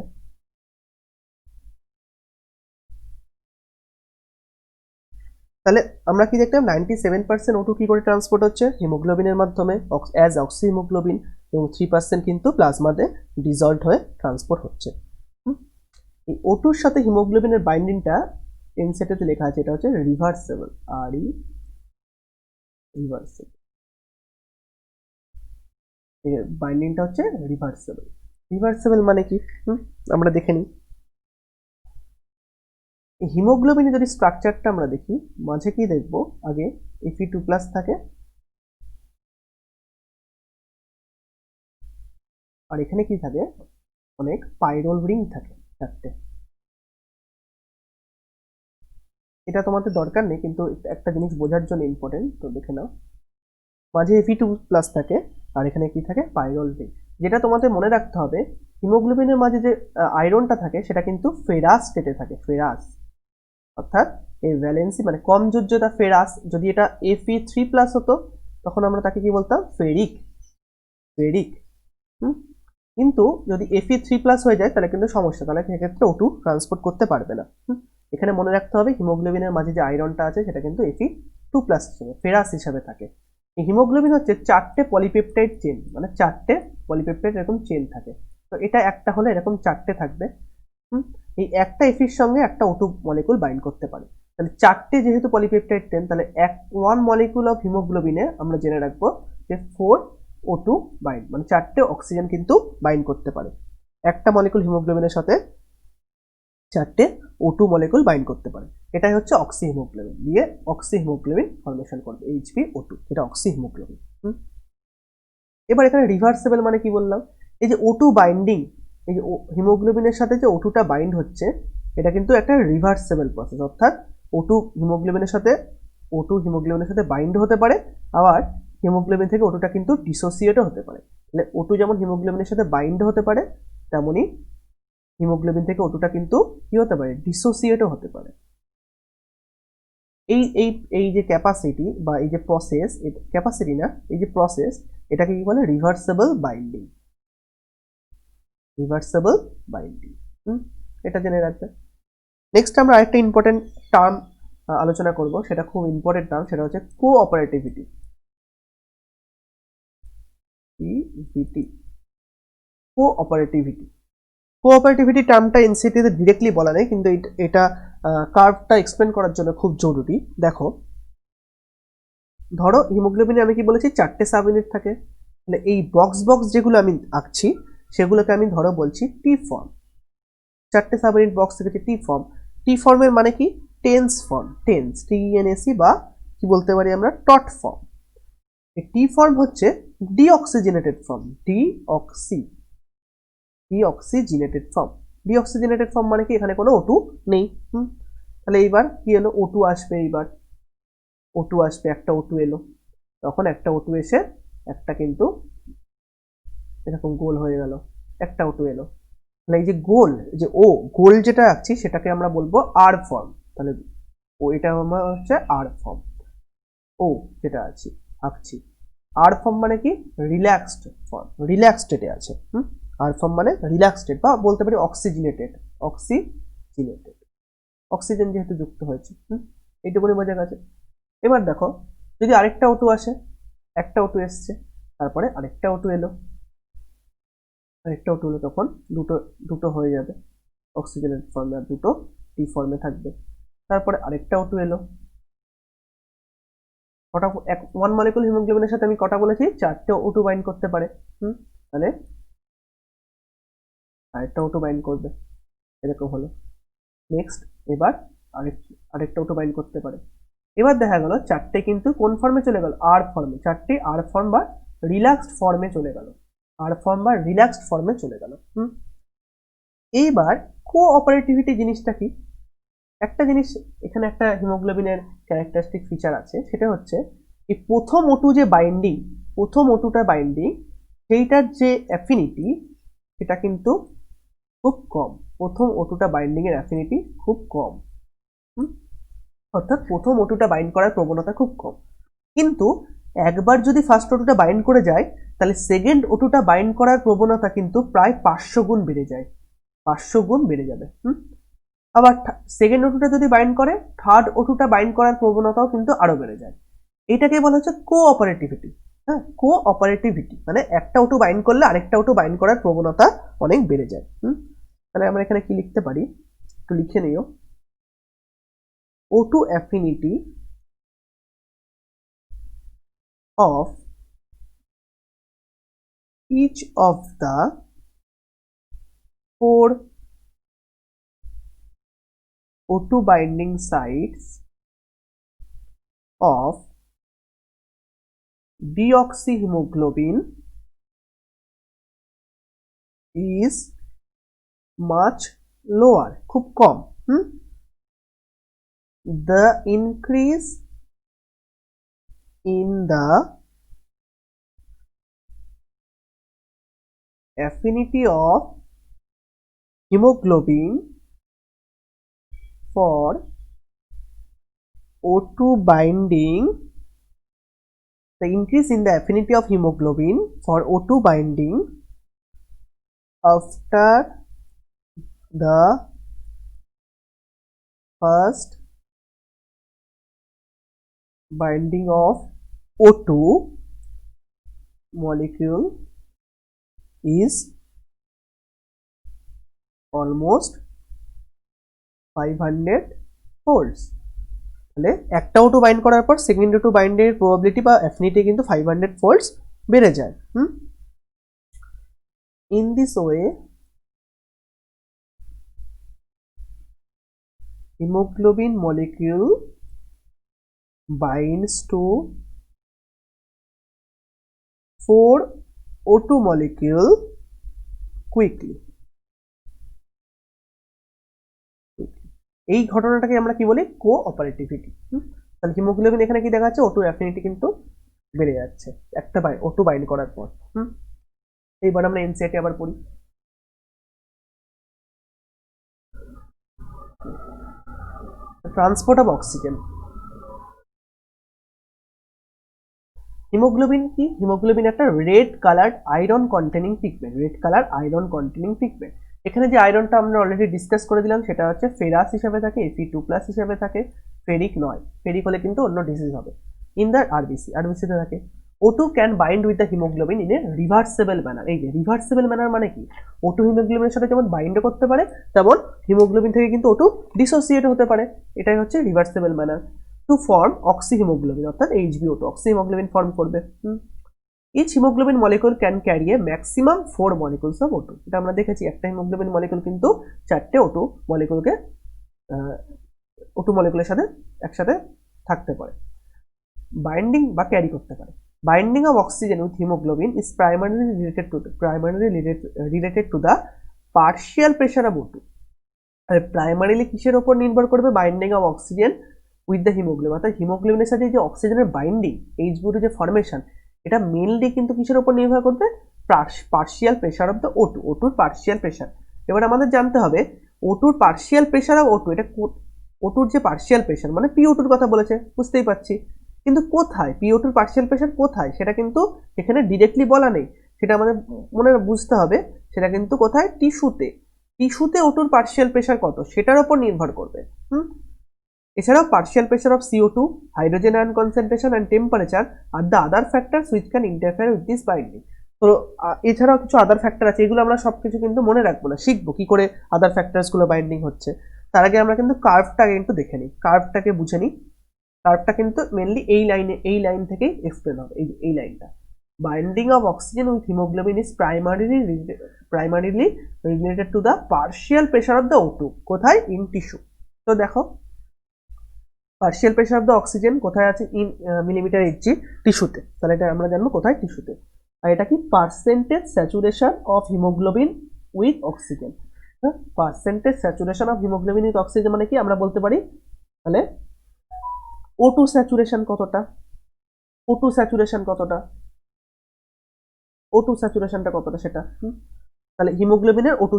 তাহলে আমরা কি দেখলাম 97% O2 কি করে ট্রান্সপোর্ট হচ্ছে, হিমোগ্লোবিনের মাধ্যমে অ্যাজ অক্সি হিমোগ্লোবিন, এবং 3% কিন্তু প্লাজমাতে ডিজলভ হয়ে ট্রান্সপোর্ট হচ্ছে। এই O2 এর সাথে হিমোগ্লোবিনের বাইন্ডিংটা এনসেটেতে লেখা আছে, এটা হচ্ছে রিভার্সেবল, RE রিভার্সেবল, এই বাইন্ডিংটা হচ্ছে রিভার্সেবল। রিভার্সেবল মানে কি, আমরা দেখে নিই। হিমোগ্লোবিনের যদি স্ট্রাকচারটা আমরা দেখি, মাঝে কি দেখব, আগে Fe2+ থাকে, আর এখানে কি থাকে, অনেক পাইরোল রিং থাকে 4টে। এটা তোমাদের দরকার নেই, কিন্তু একটা জিনিস বোঝার জন্য ইম্পর্টেন্ট, তো দেখে নাও। মাঝে Fe2+ থাকে, আর এখানে কি থাকে, পাইরোল রিং। যেটা তোমাদের মনে রাখতে হবে, হিমোগ্লোবিনের মাঝে যে আয়রনটা থাকে সেটা কিন্তু ফেরাস স্টেটে থাকে, ফেরাস, অর্থাৎ এই ভ্যালেন্সি মানে কম যোজ্যতা ফেরাস। যদি এটা Fe3+ হতো তখন আমরা তাকে কি বলতাম, ফেরিক, ফেরিক। কিন্তু যদি Fe3+ হয়ে যায় তাহলে কিন্তু সমস্যা, তাহলে সেক্ষেত্রে O2 ট্রান্সপোর্ট করতে পারবে না। এখানে মনে রাখতে হবে হিমোগ্লোবিনের মাঝে যে আয়রনটা আছে সেটা কিন্তু Fe2+ হিসেবে, ফেরাস হিসাবে থাকে। এই হিমোগ্লোবিন হচ্ছে 4টে পলিপেপটাইড চেন, মানে 4টে পলিপেপটাইড এরকম চেন থাকে। তো এটা একটা হলে এরকম 4টে থাকবে। এই একটা এফির সঙ্গে একটা O2 মলিকুল বাইন্ড করতে পারে। তাহলে 4টে যেহেতু পলিপেপটাইড চেন, তাহলে 1 মলিকুল অফ হিমোগ্লোবিনে আমরা জেনে রাখবো যে 4O2 বাইন্ড, মানে 4টে অক্সিজেন কিন্তু বাইন্ড করতে পারে। একটা মলিকুল হিমোগ্লোবিনের সাথে 4টে O2 মলিকুল বাইন্ড করতে পারে। এটাই হচ্ছে অক্সি হিমোগ্লোবিন, দিয়ে অক্সি হিমোগ্লোবিন ফর্মেশন করবে, HbO2, এটা অক্সি হিমোগ্লোবিন। এবার এখানে রিভার্সেবল মানে কি বললাম, এই যে O2 বাইন্ডিং, এই যে হিমোগ্লোবিনের সাথে যে O2টা বাইন্ড হচ্ছে, এটা কিন্তু একটা রিভার্সেবল প্রসেস, অর্থাৎ O2 হিমোগ্লোবিনের সাথে বাইন্ড হতে পারে, আবার হিমোগ্লোবিন থেকে O2টা কিন্তু ডিসোসিয়েটও হতে পারে। তাহলে O2 যেমন হিমোগ্লোবিনের সাথে বাইন্ড হতে পারে, তেমনি হিমোগ্লোবিন থেকে O2টা কিন্তু কি হতে পারে, ডিসোসিয়েটও হতে পারে। এই এই এই যে ক্যাপাসিটি বা এই যে প্রসেস, ক্যাপাসিটি না, এই যে প্রসেস, এটাকে কি বলে, রিভার্সেবল বাইন্ডিং, রিভার্সেবল বাইন্ডিং। এটা জেনে রাখবে। নেক্সট আমরা আরেকটা ইম্পর্টেন্ট টার্ম আলোচনা করব, সেটা খুব ইম্পর্টেন্ট টার্ম, সেটা হচ্ছে কোঅপারেটিভিটি, কোঅপারেটিভিটি। কোঅপারেটিভিটি টার্মটা এনসিটিতে ডিরেক্টলি বলা নেই, কিন্তু এটা কার্ভটা এক্সপ্লেন করার জন্য খুব জরুরি। দেখো, ধরো হিমোগ্লোবিনে আমি কি বলেছি 4টে সাব ইউনিট থাকে, তাহলে এই বক্স বক্স যেগুলো আমি আঁকছি সেগুলোকে আমি ধরো বলছি টি ফর্ম। 4টে সাব ইউনিট বক্স থেকে টি ফর্ম। টি ফর্মের মানে কি? টেন্স ফর্ম, টেন্স, TENSE, বা কি বলতে পারি আমরা টট ফর্ম। এই টি ফর্ম হচ্ছে deoxygenated form, deoxygenated form. Deoxygenated form মানে কি? এখানে কোনো O2 নেই। তাহলে এইবার কি এলো? O2 আসবে, এইবার O2 আসবে, একটা O2 এলো, তখন একটা O2 এসে একটা কিন্তু এরকম গোল হয়ে গেল, একটা O2 এলো। তাহলে এই যে গোল, যে গোল যেটা আঁকছি সেটাকে আমরা বলবো আর ফর্ম। তাহলে এটা আমার হচ্ছে আর ফর্ম। যেটা আঁকছি আর ফর্ম মানে কি? রিল্যাক্সড ফর্ম, রিল্যাক্স স্টেটে আছে। আর ফর্ম মানে রিল্যাক্স স্টেট, বা বলতে পারি অক্সিজেনেটেড, অক্সিজেন যেহেতু যুক্ত হয়েছে। এইটুকুনি বোঝা গেছে। এবার দেখো, যদি আরেকটা O2 আসে, একটা O2 এসছে, তারপরে আরেকটা O2 এলো, তখন দুটো হয়ে যাবে অক্সিজেনের ফর্মে, আর দুটো টি ফর্মে থাকবে। তারপরে আরেকটা O2 এলো, কটা? 1 মলিকুল হিমোগ্লোবিনের সাথে আমি কটা বলেছি? 4টে O2 বাইন্ড করতে পারে। তাহলে আরেকটা O2 বাইন্ড করবে, এরকম হলো। নেক্সট, এবার আরেকটা O2 বাইন্ড করতে পারে। এবার দেখা গেল 4টে কিন্তু কোন ফর্মে চলে গেল? আর ফর্মে। 4টে আর ফর্ম বা রিল্যাক্সড ফর্মে চলে গেল, এইবার কোঅপারেটিভিটি জিনিসটা কি? একটা জিনিস এখানে, একটা হিমোগ্লোবিনের ক্যারেক্টারিস্টিক ফিচার আছে, সেটা হচ্ছে এই প্রথম O2 যে বাইন্ডিং, সেইটার যে অ্যাফিনিটি, সেটা কিন্তু খুব কম। প্রথম O2টা বাইন্ডিং এর অ্যাফিনিটি খুব কম, অর্থাৎ প্রথম O2টা বাইন্ড করার প্রবণতা খুব কম। কিন্তু একবার যদি ফার্স্ট O2টা বাইন্ড করে যায়, তাহলে সেকেন্ড O2টা বাইন্ড করার প্রবণতা কিন্তু প্রায় 500 গুণ বেড়ে যায়, 500 গুণ বেড়ে যাবে। আবার সেকেন্ড O2টা যদি বাইন্ড করে, থার্ড O2টা বাইন্ড করার প্রবণতাও কিন্তু আরো বেড়ে যায়। এটাকে বলা হচ্ছে কোঅপারেটিভিটি। কোঅপারেটিভিটি মানে একটা O2 বাইন্ড করলে আরেকটা O2 বাইন্ড করার প্রবণতা অনেক বেড়ে যায়। তাহলে আমরা এখানে কি লিখতে পারি? একটু লিখে নিও। O2 affinity of each of the 4 O2 binding sites of deoxyhemoglobin is much lower, খুব কম। The increase in the affinity of hemoglobin for O2 binding, the increase in the affinity of hemoglobin for O2 binding after the first binding of O2 molecule is almost 500 folds। তাহলে একটা O2 bind করার পর second O2 বাইন্ডের probability বা affinity কিন্তু 500 folds বেড়ে যায়। In this way hemoglobin molecule binds to 4 O2 molecule quickly। এই ঘটনাটাকে আমরা কি বলি? কোঅপারেটিভিটি। তাহলে হিমোগ্লোবিন এখানে কি দেখাচ্ছে? O2 অ্যাফিনিটি কিন্তু বেড়ে যাচ্ছে একটা O2 বাইন্ড করার পর। এইবার আমরা এনসিআরটি আবার পড়ি। Transport of oxygen. হিমোগ্লোবিন কি? হিমোগ্লোবিন একটা red colour iron containing pigment. এখানে যে আয়রনটা আমরা অলরেডি ডিসকাস করে দিলাম, সেটা হচ্ছে ফেরাস হিসাবে থাকে, Fe2+ হিসাবে থাকে, ফেরিক নয়। ফেরিক হলে কিন্তু অন্য ডিজিজ হবে। ইন দ্য আরবিসি তে থাকে। O2 can bind with the haemoglobin in a reversible manner. এই যে রিভার্সেবল ম্যানার মানে কি, O2 হিমোগ্লোবিনের সাথে যেমন বাইন্ড করতে পারে, তেমন হিমোগ্লোবিন থেকে কিন্তু O2 ডিসোসিয়েট হতে পারে। এটাই হচ্ছে reversible manner. To form oxyhaemoglobin, অর্থাৎ HbO2 অক্সি হিমোগ্লোবিন ফর্ম করবে। Each haemoglobin molecule can carry a maximum 4 molecules of O2। এটা আমরা দেখেছি, একটা হিমোগ্লোবিন মলিকুল কিন্তু 4টে O2 মলিকুলকে O2 মলিকুলের সাথে একসাথে থাকতে পারে, বাইন্ডিং বা ক্যারি করতে পারে। Binding of oxygen with haemoglobin is primarily related to the partial pressure of O2। Primarily কিসের উপর নির্ভর করবে? Binding of oxygen with the haemoglobin, অর্থাৎ হিমোগ্লোবিনের সাথে যে অক্সিজেনের বাইন্ডিং, HbO2 যে ফরমেশন, এটা মেনলি কিন্তু কিসের উপর নির্ভর করবে? Partial pressure of the O2, O2 partial pressure. এবার আমাদের জানতে হবে O2 partial pressure of O2, এটা O2 যে পার্শিয়াল প্রেশার মানে PO2 কথা বলেছে, বুঝতেই পারছি, কিন্তু কোথায় PO2 পার্শিয়াল প্রেশার কোথায় সেটা কিন্তু এখানে ডিরেক্টলি বলা নেই, সেটা আমাদের মনে বুঝতে হবে। সেটা কিন্তু কোথায়? টিস্যুতে। টিস্যুতে O2 পার্শিয়াল প্রেশার কত সেটার উপর নির্ভর করবে। এছাড়াও partial pressure of CO2, hydrogen ion concentration and temperature are the other factors which can interfere with this binding. তো এছাড়াও কিছু আদার ফ্যাক্টর আছে, এগুলো আমরা সবকিছু কিন্তু মনে রাখবো না, শিখবো কি করে আদার ফ্যাক্টরস গুলো বাইন্ডিং হচ্ছে। তার আগে আমরা কিন্তু কার্ভটাকে কিন্তু দেখে নিই, কার্ভটাকে বুঝে নিই। কার্ভটা কিন্তু মেনলি এই লাইন থেকেই এক্সপ্লেন হবে, এই লাইনটা। Binding of oxygen with haemoglobin is primarily related to the partial pressure of the O2, কোথায়? In tissue. তো দেখো partial pressure of the oxygen কোথায় আছে? ইন মিলিমিটার Hg, টিস্যুতে। তাহলে এটা আমরা জানবো কোথায়? টিস্যুতে। আর এটা কি? Percentage saturation of haemoglobin with oxygen. হ্যাঁ, percentage saturation of haemoglobin with oxygen মানে কি আমরা বলতে পারি, তাহলে O2 স্যাচুরেশন কতটা, O2 স্যাচুরেশন কতটা, O2 স্যাচুরেশনটা কতটা সেটা। তাহলে হিমোগ্লোবিনের O2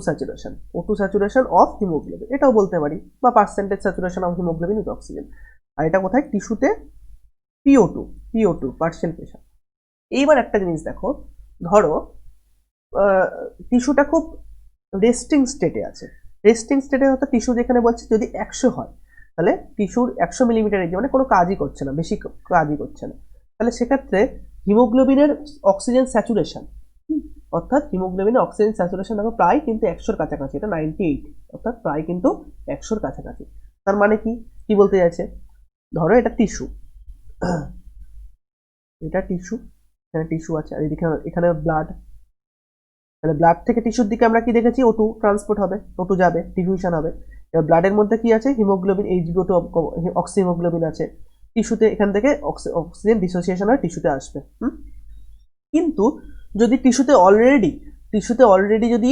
স্যাচুরেশন অফ হিমোগ্লোবিন এটাও বলতে পারি, বা percentage saturation of haemoglobin with oxygen. আর এটা কোথায়? টিস্যুতে। PO2 partial pressure. এইবার একটা জিনিস দেখো, ধরো টিস্যুটা খুব রেস্টিং স্টেটে আছে। রেস্টিং স্টেটে অর্থাৎ টিস্যু যেখানে বলছে যদি 100 হয়, তাহলে টিস্যুর 100 মিলিমিটার Hg মানে কোনো কাজই করছে না, বেশি কাজই করছে না, তাহলে সেক্ষেত্রে হিমোগ্লোবিনের অক্সিজেন স্যাচুরেশন, অর্থাৎ হিমোগ্লোবিনের অক্সিজেন স্যাচুরেশন দেখো প্রায় কিন্তু 100-র কাছাকাছি, এটা 98, অর্থাৎ প্রায় কিন্তু 100-র কাছাকাছি। তার মানে কি বলতে চাইছে? ধরো এটা টিস্যু, এটা টিস্যু, এখানে টিস্যু আছে, আর এখানে ব্লাড। তাহলে ব্লাড থেকে টিস্যুর দিকে আমরা কি দেখেছি? O2 ট্রান্সপোর্ট হবে, O2 যাবে, ডিফিউশন হবে। এবার ব্লাডের মধ্যে কি আছে? হিমোগ্লোবিন, HbO2 অক্সি হিমোগ্লোবিন আছে। টিস্যুতে এখান থেকে অক্সিজেন ডিসোসিয়েশন হয়ে টিস্যুতে আসবে। কিন্তু যদি টিস্যুতে অলরেডি যদি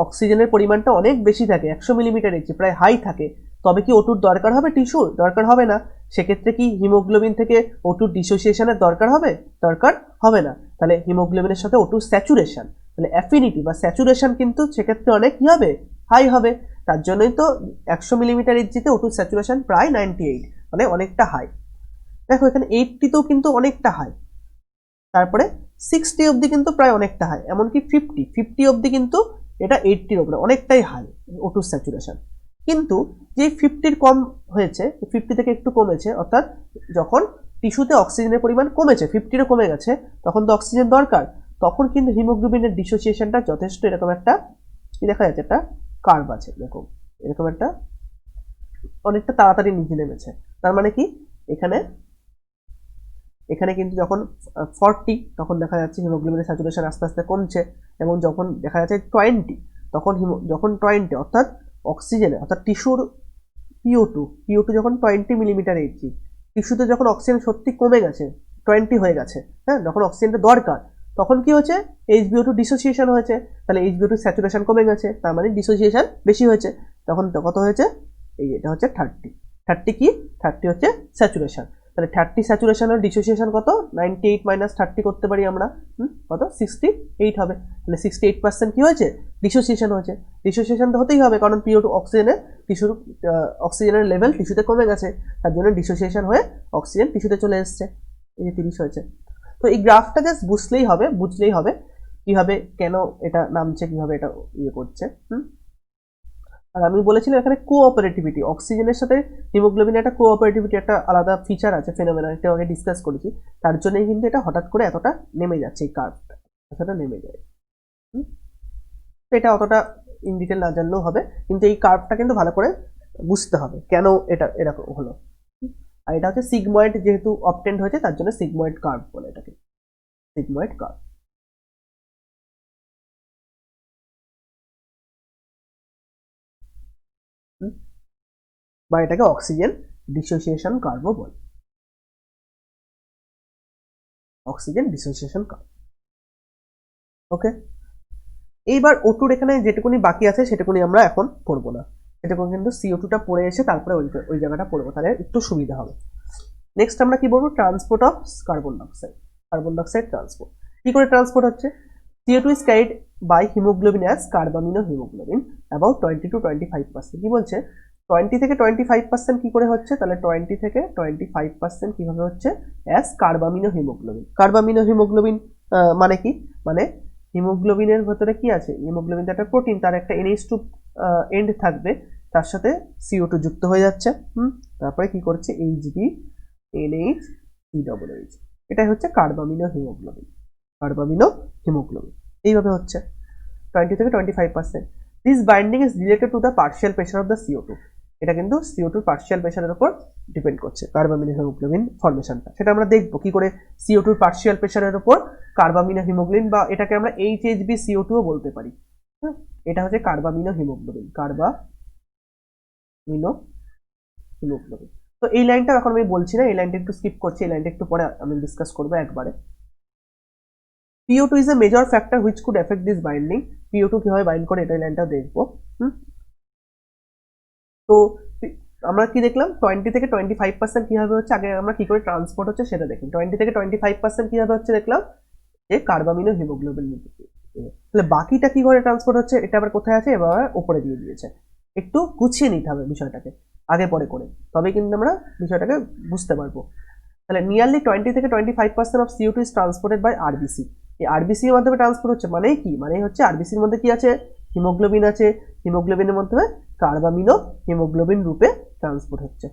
অক্সিজেনের পরিমাণটা অনেক বেশি থাকে, 100 মিলিমিটার Hg প্রায় হাই থাকে, তবে কি O2 দরকার হবে? টিস্যুর দরকার হবে না। সেক্ষেত্রে কি হিমোগ্লোবিন থেকে O2 ডিসোসিয়েশনের দরকার হবে? দরকার হবে না। তাহলে হিমোগ্লোবিনের সাথে O2 স্যাচুরেশন, তাহলে অ্যাফিনিটি বা স্যাচুরেশন কিন্তু সেক্ষেত্রে অনেক কি হবে? হাই হবে। তার জন্যই তো 100 মিলিমিটার Hg-তে O2 স্যাচুরেশন প্রায় 98, মানে অনেকটা হাই। দেখো এখানে 80-তেও কিন্তু অনেকটা হাই, তারপরে 60 অবধি কিন্তু প্রায় অনেকটা হাই, এমনকি 50 অবধি কিন্তু এটা 80-র উপরে অনেকটাই হাই O2 স্যাচুরেশন। কিন্তু যে 50-র কম হয়েছে, 50 থেকে একটু কমেছে, অর্থাৎ যখন টিস্যুতে অক্সিজেনের পরিমাণ কমেছে, 50-ও কমে গেছে, তখন তো অক্সিজেন দরকার, তখন কিন্তু হিমোগ্লোবিনের ডিসোসিয়েশনটা যথেষ্ট এরকম একটা কি দেখা যাচ্ছে, একটা কার্ভ আছে, দেখো এরকম একটা অনেকটা তাড়াতাড়ি নিচে নেমেছে। তার মানে কি এখানে কিন্তু যখন 40 তখন দেখা যাচ্ছে হিমোগ্লোবিনের স্যাচুরেশন আস্তে আস্তে কমছে, এবং যখন দেখা যাচ্ছে 20 তখন যখন 20 অর্থাৎ অক্সিজেনে অর্থাৎ টিস্যুর PO2 যখন 20 মিলিমিটার Hg, টিস্যুতে যখন অক্সিজেন সত্যি কমে গেছে, 20 হয়ে গেছে, হ্যাঁ, যখন অক্সিজেনটা দরকার, তখন কি হচ্ছে? HbO2 ডিসোসিয়েশন হয়েছে, তাহলে HbO2 স্যাচুরেশন কমে গেছে, তার মানে ডিসোসিয়েশন বেশি হয়েছে, তখন কত হয়েছে? এই এটা হচ্ছে 30 কি 30 হচ্ছে স্যাচুরেশন। তাহলে 30 স্যাচুরেশন আর ডিসোসিয়েশন কত? 98 মাইনাস 30 করতে পারি আমরা, কত? 68 হবে। তাহলে 68% কি হয়েছে? ডিসোসিয়েশন হয়েছে। ডিসোসিয়েশন তো হতেই হবে, কারণ PO2 অক্সিজেনের লেভেল টিস্যুতে কমে গেছে, তার জন্য ডিসোসিয়েশন হয়ে অক্সিজেন টিস্যুতে চলে এসছে, এই যে 30 হয়েছে। তো এই গ্রাফটা জাস্ট বুঝলেই হবে কিভাবে কেন এটা নামছে, কিভাবে এটা করছে। আর আমি বলেছিলাম এখানে কোঅপারেটিভিটি, অক্সিজেনের সাথে হিমোগ্লোবিনের একটা কোঅপারেটিভিটি, একটা আলাদা ফিচার আছে, ফেনোমেনা, এটা আগে ডিসকাস করেছি। তার জন্যই কিন্তু এটা হঠাৎ করে এতটা নেমে যাচ্ছে, এই কার্ভটা এতটা নেমে যায়। তো এটা অতটা ইন ডিটেল না জানলেও হবে, কিন্তু এই কার্ভটা কিন্তু ভালো করে বুঝতে হবে কেন এটা এরকম হলো। আর এটা হচ্ছে সিগময়েড, যেহেতু অবটেন্ড হয়েছে তার জন্য সিগময়েড কার্ভ বলে এটাকে, সিগময়েড কার্ভ। বা এটাকে অক্সিজেন ডিসোসিয়েশন কার্ভও বলে, অক্সিজেন ডিসোসিয়েশন কার্ভ। ওকে, এইবার O2 এখানে যেটুকুনি বাকি আছে সেটুকুনি আমরা এখন পড়বো না, সেটুকু কিন্তু CO2টা পড়ে এসে তারপরে ওই জায়গাটা পড়বো, তাহলে একটু সুবিধা হবে। নেক্সট আমরা কি বলবো, transport of carbon dioxide. Carbon dioxide transport কি করে ট্রান্সপোর্ট হচ্ছে, CO2 is carried by hemoglobin as carbaminohemoglobin about 20 to 25%। কি বলছে 20 থেকে 25% কি করে হচ্ছে, তাহলে 20 থেকে 25% কিভাবে হচ্ছে, অ্যাজ কার্বামিনোহিমোগ্লোবিন। কার্বামিনোহিমোগ্লোবিন মানে কি, মানে হিমোগ্লোবিনের ভেতরে কি আছে, হিমোগ্লোবিন একটা প্রোটিন, তার একটা NH2 এন্ড থাকবে, তার সাথে CO2 যুক্ত হয়ে যাচ্ছে। তারপরে কি করছে, HB NH COOH, এটাই হচ্ছে কার্বামিনোহিমোগ্লোবিন, কার্বামিনোহিমোগ্লোবিন। এইভাবে হচ্ছে 20 থেকে 25%। This binding is related to the partial pressure of the CO2। এটা কিন্তু CO2 পার্শিয়াল প্রেশারের উপর ডিপেন্ড করছে কার্বামিনোহিমোগ্লোবিন ফর্মেশনটা, সেটা আমরা দেখবো কি করে CO2 পার্শিয়াল প্রেশারের উপর কার্বামিনোহিমোগ্লোবিন, বা এটাকে আমরা HHB CO2 ও বলতে পারি। এটা হচ্ছে কার্বামিনোহিমোগ্লোবিন, কার্বামিনোহিমোগ্লোবিন। তো এই লাইনটা এখন আমি বলছি না, এই লাইনটা একটু স্কিপ করছি, এই লাইনটা একটু পরে আমি ডিসকাস করবো একবারে। PO2 is a major factor which could affect this binding। PO2 কিভাবে বাইন্ড করে এটা লাইনটাও দেখবো। তো আমরা কি দেখলাম, 20 থেকে 25% কিভাবে হচ্ছে, আগে আমরা কি করে ট্রান্সপোর্ট হচ্ছে সেটা দেখি। 20 থেকে 25% কিভাবে হচ্ছে দেখলাম, যে কার্বামিনো হিমোগ্লোবিন, তাহলে বাকিটা কি করে ট্রান্সপোর্ট হচ্ছে, এটা আবার কোথায় আছে, এবার উপরে দিয়ে দিয়েছে। একটু গুছিয়ে নিতে হবে বিষয়টাকে আগে পরে করে, তবে কিন্তু আমরা বিষয়টাকে বুঝতে পারবো। তাহলে নিয়ারলি 20 থেকে 25% of CO2 is transported by RBC. এই আরবিসি এর মাধ্যমে ট্রান্সপোর্ট হচ্ছে, মানে কি, মানে হচ্ছে আরবিসির মধ্যে কি আছে, হিমোগ্লোবিন আছে, হিমোগ্লোবিনের মাধ্যমে কার্বামিনো হিমোগ্লোবিন রূপে ট্রান্সপোর্ট হচ্ছে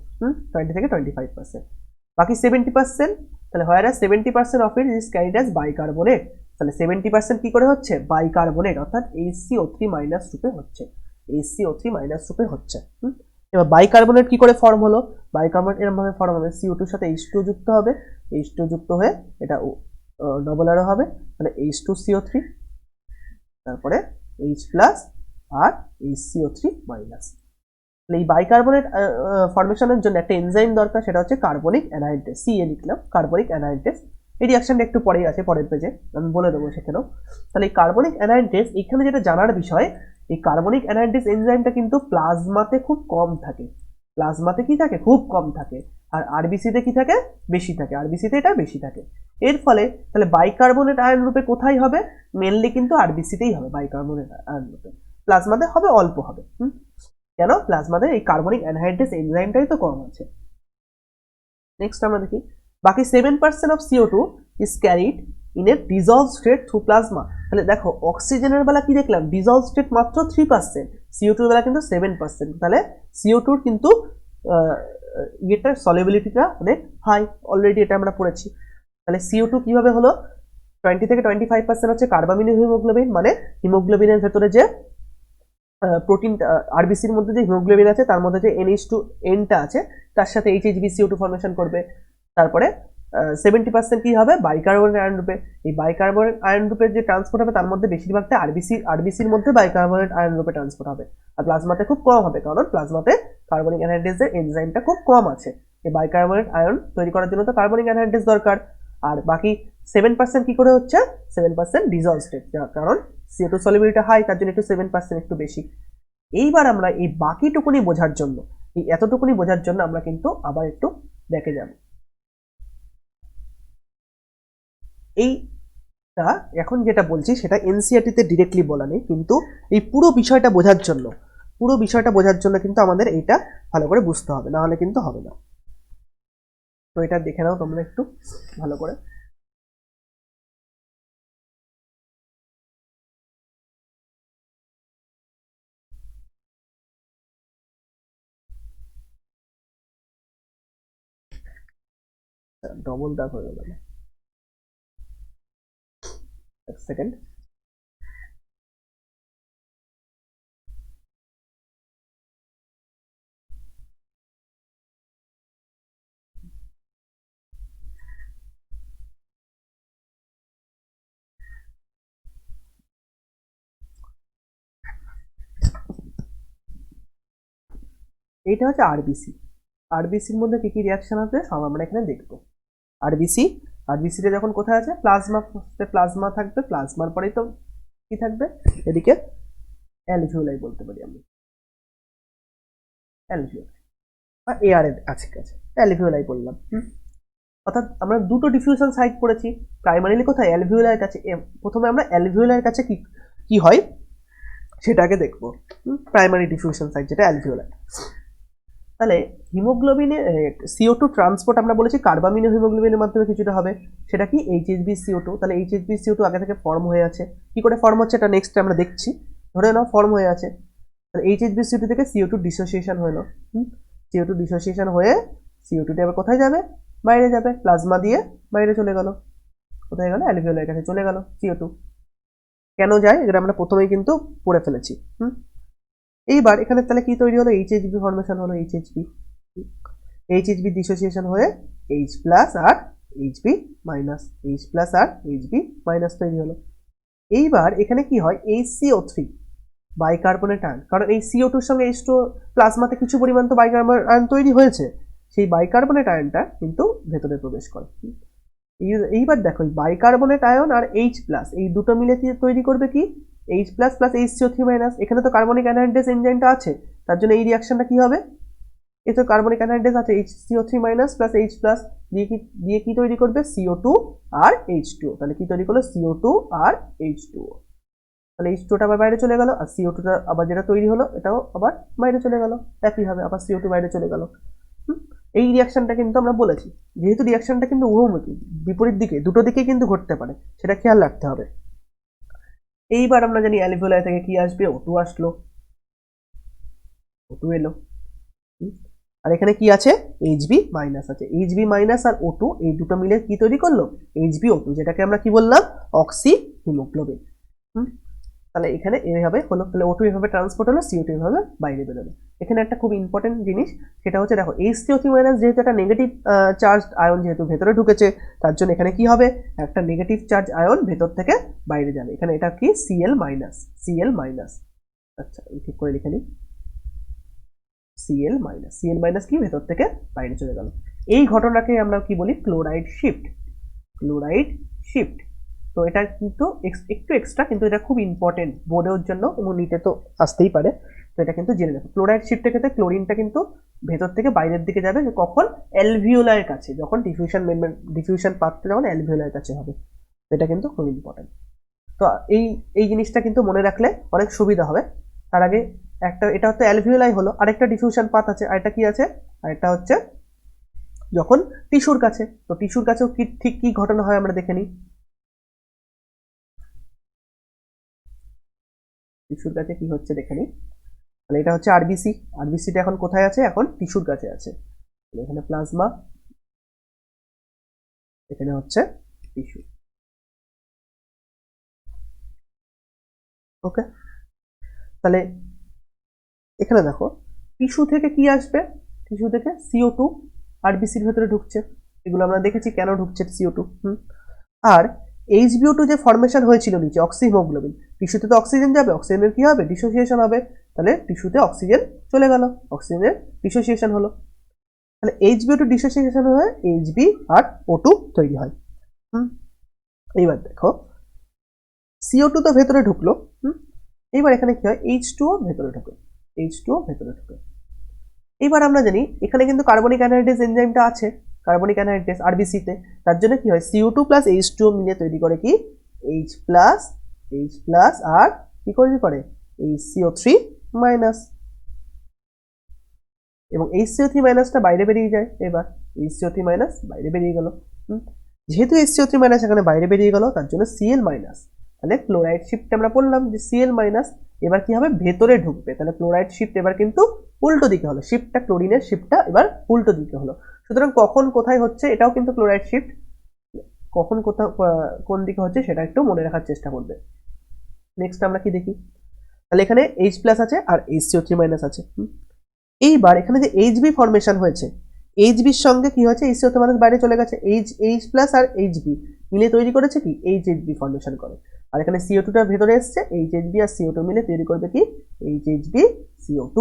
20 থেকে 25%। বাকি 70%, তাহলে হয় না 70% of it is carried as bicarbonate. তাহলে 70% কি করে হচ্ছে, বাইকার্বনেট অর্থাৎ HCO3 মাইনাস রূপে হচ্ছে, HCO3 মাইনাস রূপে হচ্ছে। এবার বাইকার্বনেট কি করে ফর্ম হলো, বাইকার্বনেট এরকম ভাবে ফর্ম হবে, CO2 এর সাথে H2 যুক্ত হবে, H2 যুক্ত হয়ে এটা ডবল অ্যারো হবে, মানে H2CO3, তারপরে H প্লাস আর HCO3 মাইনাস। এই বাইকার্বনেট ফর্মেশনের জন্য একটা এনজাইম দরকার, সেটা হচ্ছে কার্বনিক অ্যানাহাইড্রেস, CA লিখলাম, কার্বনিক অ্যানাহাইড্রেস। এই রিঅ্যাকশনটা একটু পরেই আছে, পরের পেজে আমি বলে দেবো সেখানেও। তাহলে এই কার্বনিক অ্যানাহাইড্রেস, এখানে যেটা জানার বিষয়, এই কার্বনিক অ্যানাহাইড্রেস এনজাইমটা কিন্তু প্লাজমাতে খুব কম থাকে, প্লাজমাতে কি থাকে, খুব কম থাকে, আর আরবিসিতে কি থাকে, বেশি থাকে, আরবিসিতে এটা বেশি থাকে। এর ফলে তাহলে বাইকার্বনেট আয়ন রূপে কোথায় হবে, মেনলি কিন্তু আরবিসিতেই হবে বাইকার্বনেট আয়ন রূপে, প্লাজমাতে হবে অল্প হবে। কেন, প্লাজমাতে এই কার্বনিক অ্যানহাইড্রেস এনজাইমটাই তো কম আছে। নেক্সট আমরা দেখি, বাকি 7% of CO2 is carried in a dissolved state through plasma. তাহলে দেখো অক্সিজেনের বেলা কি দেখলাম, ডিজলভ স্টেট মাত্র 3%, CO2 এর বেলা কিন্তু 7%, তাহলে CO2 কিন্তু ইয়েটার সলিবিলিটিটা অনেক হাই, অলরেডি এটা আমরা পড়েছি। তাহলে CO2 কিভাবে হলো, 20 থেকে 25% হচ্ছে কার্বামিনো হিমোগ্লোবিন, মানে হিমোগ্লোবিনের ভেতরে যে প্রোটিন, আরবিসির মধ্যে যে হিমোগ্লোবিন আছে তার মধ্যে যে NH2 এনটা আছে তার সাথে HHBCO2 ফর্মেশন করবে। তারপরে 70% কি হবে, বাইকার্বনেট আয়ন রূপে। এই বাইকার্বনেট আয়ন রূপে যে ট্রান্সপোর্ট হবে তার মধ্যে বেশিরভাগটা আরবিসির মধ্যে বাইকার্বনেট আয়ন রূপে ট্রান্সপোর্ট হবে, আর প্লাজমাতে খুব কম হবে, কারণ প্লাজমাতে কার্বনিক অ্যানহাইড্রেসের এনজাইমটা খুব কম আছে। এই বাইকার্বনেট আয়ন তৈরি করার জন্য তো কার্বনিক অ্যানহাইড্রেস দরকার। আর বাকি 7% কি করে হচ্ছে, 7% ডিজলভ স্টেট, কারণ CO2 সলিবিলিটি হাই, তার জন্য একটু 7% একটু বেশি। এইবার আমরা এই বাকিটুকুনি বোঝার জন্য, এই এতটুকুনি বোঝার জন্য আমরা কিন্তু আবার একটু দেখে যাব। এইটা এখন যেটা বলছি সেটা এনসিইআরটি তে ডিরেক্টলি বলা নেই, কিন্তু এই পুরো বিষয়টা বোঝার জন্য, পুরো বিষয়টা বোঝার জন্য কিন্তু আমাদের এইটা ভালো করে বুঝতে হবে, না হলে কিন্তু হবে না। তো এটা দেখে নাও তোমরা একটু ভালো করে। ডবল দাগ হয়ে গেল, এক সেকেন্ড। এইটা হচ্ছে আরবিসি। আরবিসির মধ্যে কি কি রিয়াকশন আছে সব আমরা এখানে দেখবো। আরবিসি, আরবিসিতে যখন কোথায় আছে প্লাজমা, প্লাজমা থাকবে, প্লাজমার পরেই তো কি থাকবে এদিকে অ্যালভিওলাই বলতে পারি আমি, অ্যালভিওলাই বা এআর এর কাছে কাছে অ্যালভিওলাই বললাম। অর্থাৎ আমরা দুটো ডিফিউশন সাইট পড়েছি, প্রাইমারিলি কোথায় অ্যালভিওলার কাছে। প্রথমে আমরা অ্যালভিওলার কাছে কি কি হয় সেটাকে দেখবো, প্রাইমারি ডিফিউশন সাইট যেটা অ্যালভিওলার। তাহলে হিমোগ্লোবিনে CO2 ট্রান্সপোর্ট আমরা বলেছি কার্বামিনো হিমোগ্লোবিনের মাধ্যমে কিছুটা হবে, সেটা কি HHbCO2। তাহলে HHbCO2 আগে থেকে ফর্ম হয়ে আছে, কি করে ফর্ম হচ্ছে এটা নেক্সট আমরা দেখছি। ধরে নাও ফর্ম হয়ে আছে, তাহলে HHbCO2 থেকে CO2 ডিসোসিয়েশন হলো, CO2 ডিসোসিয়েশন হয়ে CO2 টা আবার কোথায় যাবে, বাইরে যাবে, প্লাজমা দিয়ে বাইরে চলে গেল, কোথায় গেল অ্যালভিওলার কাছে চলে গেল CO2। কেন যায় এটা আমরা প্রথমেই কিন্তু পড়ে ফেলেছি। এইবার এখানে তাহলে কি তৈরি হলো, HHb ফর্মেশন হলো, HHb ডিসোসিয়েশন হয়ে H প্লাস আর Hb মাইনাস, H প্লাস আর Hb মাইনাস তৈরি হলো। এইবার এখানে কি হয় HCO3 বাইকার্বনেট আয়ন, কারণ এই CO2 এর সঙ্গে H2 প্লাজমাতে কিছু পরিমাণ তো বাইকার্বনেট আয়ন তৈরি হয়েছে, সেই বাইকার্বনেট আয়নটা কিন্তু ভেতরে প্রবেশ করে। এইবার দেখো বাইকার্বনেট আয়ন আর H প্লাস এই দুটো মিলে তৈরি করবে কি H plus plus HCO3 minus. এখানে তো কার্বনিক অ্যানহাইড্রেস এনজাইমটা আছে, তার জন্য এই রিয়াকশনটা কি হবে, এই তো কার্বনিক অ্যানহাইড্রেস আছে HCO3 minus plus H plus দিয়ে কি তৈরি করবে CO2 আর H2, তাহলে কি তৈরি করলো CO2 আর H2, তাহলে H2 টা আবার বাইরে চলে গেল, আর CO2 টা আবার যেটা তৈরি হলো এটাও আবার বাইরে চলে গেল, একইভাবে আবার CO2 বাইরে চলে গেল। এই রিয়াকশনটা কিন্তু আমরা বলেছি, যেহেতু রিয়াকশনটা কিন্তু উভমুখী বিপরীত দিকে দুটো দিকে কিন্তু ঘটতে পারে, সেটা খেয়াল রাখতে হবে। এইবার আমরা জানি অ্যালভিওলাই থেকে কি আসবে, O2 আসলো, O2 এলো, আর এখানে কি আছে Hb মাইনাস আছে, Hb মাইনাস আর O2 এই দুটো মিলে কি তৈরি করলো HbO2, যেটাকে আমরা কি বললাম অক্সি হিমোগ্লোবিন। তাহলে এখানে এইভাবে হলো, তাহলে O2 এভাবে ট্রান্সপোর্ট হলো, CO2 এভাবে বাইরে বেরোলো। এখানে একটা খুব ইম্পর্টেন্ট জিনিস সেটা হচ্ছে দেখো HCO3 মাইনাস যেহেতু একটা নেগেটিভ চার্জ আয়ন যেহেতু ভেতরে ঢুকেছে, তার জন্য এখানে কি হবে একটা নেগেটিভ চার্জ আয়ন ভেতর থেকে বাইরে যাবে, এখানে এটা কি Cl মাইনাস, Cl মাইনাস, আচ্ছা ঠিক করে লিখে নিই, Cl মাইনাস, Cl মাইনাস কি ভেতর থেকে বাইরে চলে গেল। এই ঘটনাকে আমরা কি বলি ক্লোরাইড শিফট, ক্লোরাইড শিফট। তো এটা কিন্তু একটু এক্সট্রা, কিন্তু এটা খুব ইম্পর্টেন্ট বোর্ডের জন্য এবং নিতে তো আসতেই পারে, তো এটা কিন্তু জেনে নেবো। ক্লোরাইড শিফটের ক্ষেত্রে ক্লোরিনটা কিন্তু ভেতর থেকে বাইরের দিকে যাবে, কখন অ্যালভিওলার কাছে, যখন ডিফিউশন পাথটা যখন অ্যালভিওলার কাছে হবে, এটা কিন্তু খুব ইম্পর্টেন্ট। তো এই জিনিসটা কিন্তু মনে রাখলে অনেক সুবিধা হবে। তার আগে একটা এটা হচ্ছে অ্যালভিওলাই হলো, আরেকটা ডিফিউশন পাথ আছে, আরেকটা কি আছে, আরেকটা হচ্ছে যখন টিস্যুর কাছে, তো টিস্যুর কাছেও কি ঠিক কি ঘটনা হয় আমরা দেখে নিই। টিস্যুর কাছে কি হচ্ছে দেখে নিই, তাহলে এটা হচ্ছে আরবিসি, আরবিসিটা এখন কোথায় আছে, এখন টিস্যুর কাছে আছে, এখানে প্লাজমা, এখানে হচ্ছে টিস্যু। ওকে, তাহলে এখানে দেখো টিস্যু থেকে কি আসবে, টিস্যু থেকে CO2 আরবিসির ভেতরে ঢুকছে, এগুলো আমরা দেখেছি কেন ঢুকছে CO2। আর HbO2 যে ফর্মেশন হয়েছিল নিচে অক্সি হিমোগ্লোবিন, টিস্যুতে তো অক্সিজেন যাবে, অক্সিজেনের কি হবে ডিসোসিয়েশন হবে, তাহলে টিস্যুতে অক্সিজেন চলে গেল, অক্সিজেনের ডিসোসিয়েশন হলো, তাহলে HbO2 ডিসোসিয়েশন হয়ে Hb আর O2 তৈরি হয়। এইবার দেখো CO2 তো ভেতরে ঢুকলো, এইবার এখানে কি হয় H2O ভেতরে ঢুকে, H2O ভেতরে ঢুকে। এইবার আমরা জানি এখানে কিন্তু কার্বনিক অ্যানহাইড্রেস এনজাইমটা আছে, কার্বনিক অ্যানহাইড্রেস আরবিসিতে, তার জন্য কি হয় CO2 প্লাস H2O মিলে তৈরি করে কি H প্লাস আর কি করে HCO3 মাইনাস, এবং HCO3 মাইনাসটা বাইরে বেরিয়ে যায়। এবার HCO3 মাইনাস বাইরে বেরিয়ে গেল, যেহেতু HCO3 মাইনাস এখানে বাইরে বেরিয়ে গেল, তার জন্য Cl মাইনাস, তাহলে ক্লোরাইড শিফট আমরা বললাম যে Cl মাইনাস এবার কি হবে ভেতরে ঢুকবে, তাহলে ক্লোরাইড শিফট এবার কিন্তু উল্টো দিকে হলো, শিফটটা ক্লোরিনের শিফটটা এবার উল্টো দিকে হলো। সুতরাং কখন কোথায় হচ্ছে এটাও কিন্তু ক্লোরাইড শিফট, কখন কোথাও কোন দিকে হচ্ছে সেটা একটু মনে রাখার চেষ্টা করবে। নেক্সট আমরা কি দেখি, তাহলে এখানে H প্লাস আছে আর HCO3 মাইনাস আছে। এইবার এখানে যে HB ফর্মেশন হয়েছে, HBর সঙ্গে কি হয়েছে, HCO3 মাইনাস বাইরে চলে গেছে, H প্লাস আর HB মিলে তৈরি করেছে কি HHB ফর্মেশন করে। আর এখানে CO2টা ভেতরে এসছে, HHB আর CO2 মিলে তৈরি করবে কি HHB CO2,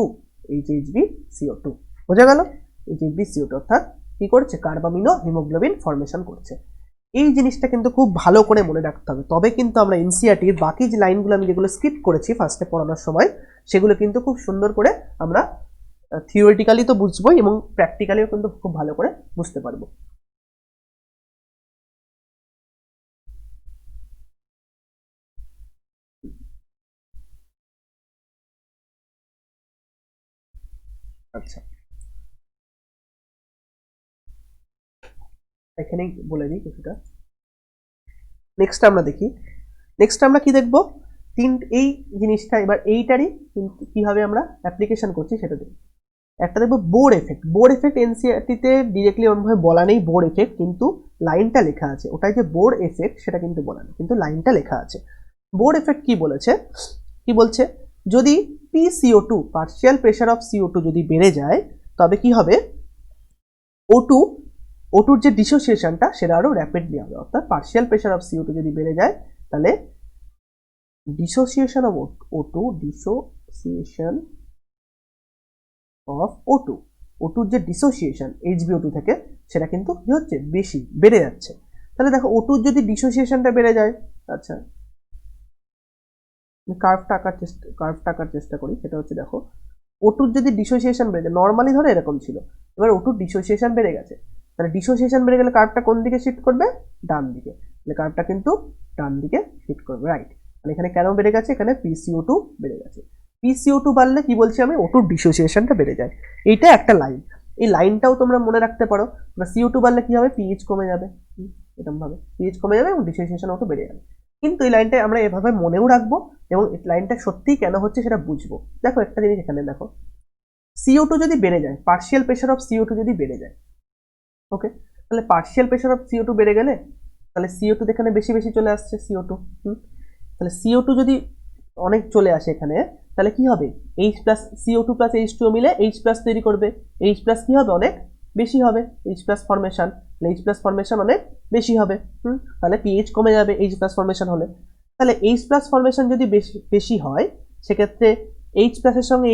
HHB CO2। বোঝা গেল? HHB CO2 অর্থাৎ কি করছে, কার্বামিনো হিমোগ্লোবিন ফর্মেশন করছে। এই জিনিসটা কিন্তু খুব ভালো করে মনে রাখতে হবে, তবে কিন্তু আমরা এনসিইআরটির বাকি যে লাইনগুলো আমি যেগুলো স্কিপ করেছি ফার্স্টে পড়ানোর সময়, সেগুলো কিন্তু খুব সুন্দর করে আমরা থিওরিটিক্যালি তো বুঝবোই এবং প্র্যাকটিক্যালিও কিন্তু খুব ভালো করে বুঝতে পারবো। আচ্ছা, এখানেই বলে দিই কিছুটা। নেক্সট আমরা দেখি, নেক্সট আমরা কি দেখবো, এই জিনিসটা এবার এইটারই কিন্তু কিভাবে আমরা অ্যাপ্লিকেশন করছি সেটা দেখি। একটা দেখবো বোর এফেক্ট। বোর এফেক্ট এনসিইআরটিতে ডিরেক্টলি অন্যভাবে বলা নেই বোর এফেক্ট, কিন্তু লাইনটা লেখা আছে, ওটাই যে বোর এফেক্ট সেটা কিন্তু বলা নেই, কিন্তু লাইনটা লেখা আছে। বোর এফেক্ট কি বলেছে, কি বলছে, যদি PCO2 partial pressure of CO2 যদি বেড়ে যায় তবে কি হবে, O2 যে ডিসোসিয়েশনটা সেটা আরো র্যাপিডলি হবে। অর্থাৎ পার্শিয়াল প্রেশার অফ CO2 যদি বেড়ে যায় তাহলে dissociation of O2, dissociation of O2 যে ডিসোসিয়েশন HbO2 থেকে সেটা কিন্তু কি হচ্ছে, বেশি বেড়ে যাচ্ছে। তাহলে দেখো O2 যদি ডিসোসিয়েশনটা বেড়ে যায়, আচ্ছা কার্ভটা আঁকার চেষ্টা করি, সেটা হচ্ছে দেখো O2 যদি ডিসোসিয়েশন বেড়ে যায়, নর্মালি ধরো এরকম ছিল, এবার O2 ডিসোসিয়েশন বেড়ে গেছে, তাহলে ডিসোসিয়েশন বেড়ে গেলে কার্ভটা কোন দিকে শিফট করবে, ডান দিকে, তাহলে কার্ভটা কিন্তু ডান দিকে শিফট করবে, রাইট। তাহলে এখানে কেন বেড়ে গেছে, এখানে PCO2 বেড়ে গেছে। PCO2 বাড়লে কি বলছি আমি, O2 ডিসোসিয়েশনটা বেড়ে যায়, এইটা একটা লাইন। এই লাইনটাও তোমরা মনে রাখতে পারো, CO2 বাড়লে কি হবে, পিএইচ কমে যাবে, এরকম ভাবে পিএইচ কমে যাবে এবং ডিসোসিয়েশন O2 বেড়ে যাবে। কিন্তু এই লাইনটা আমরা এভাবে মনেও রাখবো এবং এই লাইনটা সত্যিই কেন হচ্ছে সেটা বুঝবো। দেখো একটা জিনিস এখানে দেখো, CO2 যদি বেড়ে যায়, পার্শিয়াল প্রেশার অফ CO2 যদি বেড়ে যায়, ওকে, তাহলে পার্শিয়াল প্রেশার অফ CO2 বেড়ে গেলে তাহলে CO2 এখানে বেশি বেশি চলে আসছে CO2, তাহলে CO2 যদি অনেক চলে আসে এখানে, তাহলে কি হবে, H plus CO2 plus H2O মিলে H প্লাস তৈরি করবে, H প্লাস কি হবে, অনেক বেশি হবে, H plus formation, H plus formation অনেক বেশি হবে, তাহলে পিএইচ কমে যাবে H প্লাস ফর্মেশন হলে। তাহলে H প্লাস ফর্মেশন যদি বেশি হয় সেক্ষেত্রে H প্লাসের সঙ্গে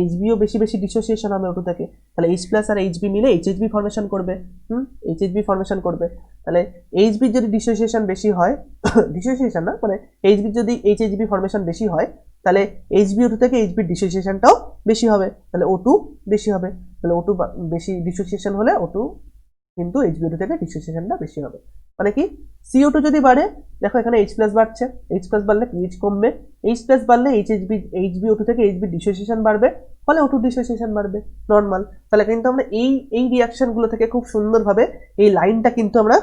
HBও বেশি বেশি ডিসোসিয়েশন হবে O2 থেকে, তাহলে H প্লাস আর HB মিলে HHB ফর্মেশন করবে, HHB ফর্মেশন করবে। তাহলে HB যদি ডিসোসিয়েশন বেশি হয়, ডিসোসিয়েশন না মানে HB যদি HHB ফর্মেশন বেশি হয় তাহলে HbO2 থেকে HB ডিসোসিয়েশনটাও বেশি হবে, তাহলে O2 বেশি হবে, তাহলে O2 বেশি ডিসোসিয়েশন হলে O2 কিন্তু HbO2 থেকে ডিসোসিয়েশনটা বেশি হবে। মানে কি, CO2 যদি বাড়ে, দেখো এখানে H প্লাস বাড়ছে, H প্লাস বাড়লে পিএইচ কমবে, H প্লাস বাড়লে HbO2 থেকে HB ডিসোসিয়েশন বাড়বে, ফলে O2 ডিসোসিয়েশন বাড়বে, নর্মাল। তাহলে কিন্তু আমরা এই রিঅ্যাকশনগুলো থেকে খুব সুন্দরভাবে এই লাইনটা কিন্তু আমরা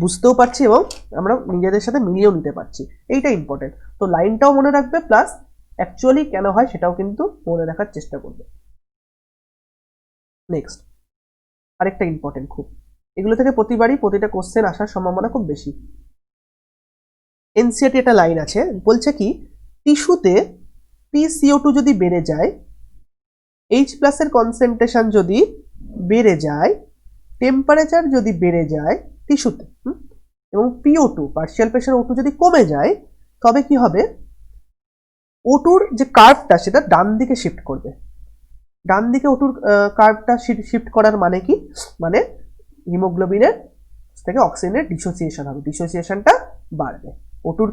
বুঝতেও পারছি এবং আমরা নিজেদের সাথে মিলিয়েও নিতে পারছি, এইটা ইম্পর্টেন্ট। তো লাইনটাও মনে রাখবে প্লাস অ্যাকচুয়ালি কেন হয় সেটাও কিন্তু মনে রাখার চেষ্টা করবে। নেক্সট আরেকটা ইম্পর্টেন্ট খুব, এগুলো থেকে প্রতিটা কোশ্চেন আসার সম্ভাবনা খুব বেশি। এনসিইআরটি একটা লাইন আছে, বলছে কি, টিস্যুতে PCO2 যদি বেড়ে যায়, H প্লাসের কনসেন্ট্রেশন যদি বেড়ে যায়, টেম্পারেচার যদি বেড়ে যায় টিস্যুতে, এবং PO2 পার্শিয়াল প্রেশার O2 যদি কমে যায়, তবে কি হবে, O2-র যে কার্ভটা সেটা ডান দিকে শিফট করবে। ডান দিকে O2-র কার্ভটা শিফট করার মানে কি, মানে হিমোগ্লোবিনের থেকে অক্সিজেনের ডিসোসিয়েশন হবে, ডিসোসিয়েশনটা বাড়বে। O2-র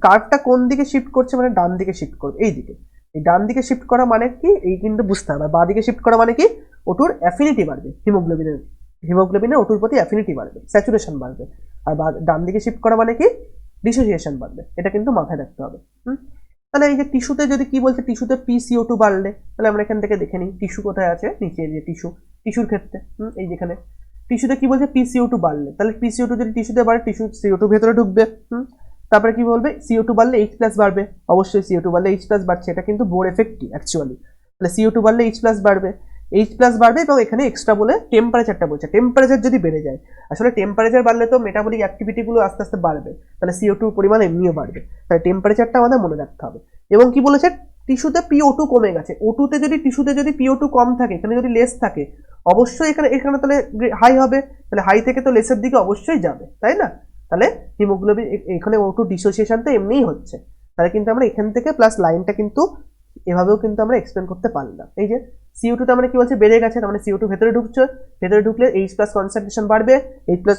কার্ভটা কোন দিকে শিফট করছে, মানে ডান দিকে শিফট করবে, এই দিকে। এই ডান দিকে শিফট করা মানে কি, এই কিন্তু বুঝতে হবে। বাঁ দিকে শিফট করা মানে কি, O2-র অ্যাফিনিটি বাড়বে, হিমোগ্লোবিনের O2-র প্রতি অ্যাফিনিটি বাড়বে, স্যাচুরেশন বাড়বে। আর ডান দিকে শিফট করা মানে কি, ডিসোসিয়েশন বাড়বে। এটা কিন্তু মাথায় রাখতে হবে। তাহলে এই যে টিস্যুতে যদি কি বলছে, টিস্যুতে PCO2 বাড়লে, তাহলে আমরা এখান থেকে দেখে নিই টিস্যু কোথায় আছে, নিচে যে টিস্যুর ক্ষেত্রে, এই যেখানে টিস্যুতে কি বলছে, PCO2 বাড়লে, তাহলে PCO2 যদি টিস্যুতে বাড়ে, CO2 ভেতরে ঢুকবে, তারপরে কি বলবে, CO2 বাড়লে H প্লাস বাড়বে, অবশ্যই CO2 বাড়লে H প্লাস বাড়ছে, এটা কিন্তু বোর এফেক্টই অ্যাকচুয়ালি। তাহলে CO2 বাড়লে H প্লাস বাড়বে, এইচ প্লাস বাড়বে এবং এখানে এক্সট্রা বলে টেম্পারেচারটা বলছে, টেম্পারেচার যদি বেড়ে যায়, আসলে টেম্পারেচার বাড়লে তো মেটাবলিক অ্যাক্টিভিটিগুলো আস্তে আস্তে বাড়বে, তাহলে CO2 পরিমাণ এমনিও বাড়বে, তাহলে টেম্পারেচারটা আমাদের মনে রাখতে হবে। এবং কি বলেছে, টিস্যুতে PO2 কমে গেছে, O2তে যদি টিস্যুতে যদি PO2 কম থাকে, এখানে যদি লেস থাকে, অবশ্যই এখানে এখানে তাহলে হাই হবে, তাহলে হাই থেকে তো লেসের দিকে অবশ্যই যাবে, তাই না? তাহলে হিমোগ্লোবিন এখানে O2 ডিসোসিয়েশন তো এমনিই হচ্ছে, তাহলে কিন্তু আমরা এখান থেকে প্লাস লাইনটা কিন্তু এভাবেও কিন্তু আমরা এক্সপ্লেন করতে পারলাম। এই যে CO2 তে আমরা কি বলছে, বেড়ে গেছে, তার মানে CO2 ভেতরে ঢুকছে, ভেতরে ঢুকলে H প্লাস কনসেন্ট্রেশন বাড়বে, H প্লাস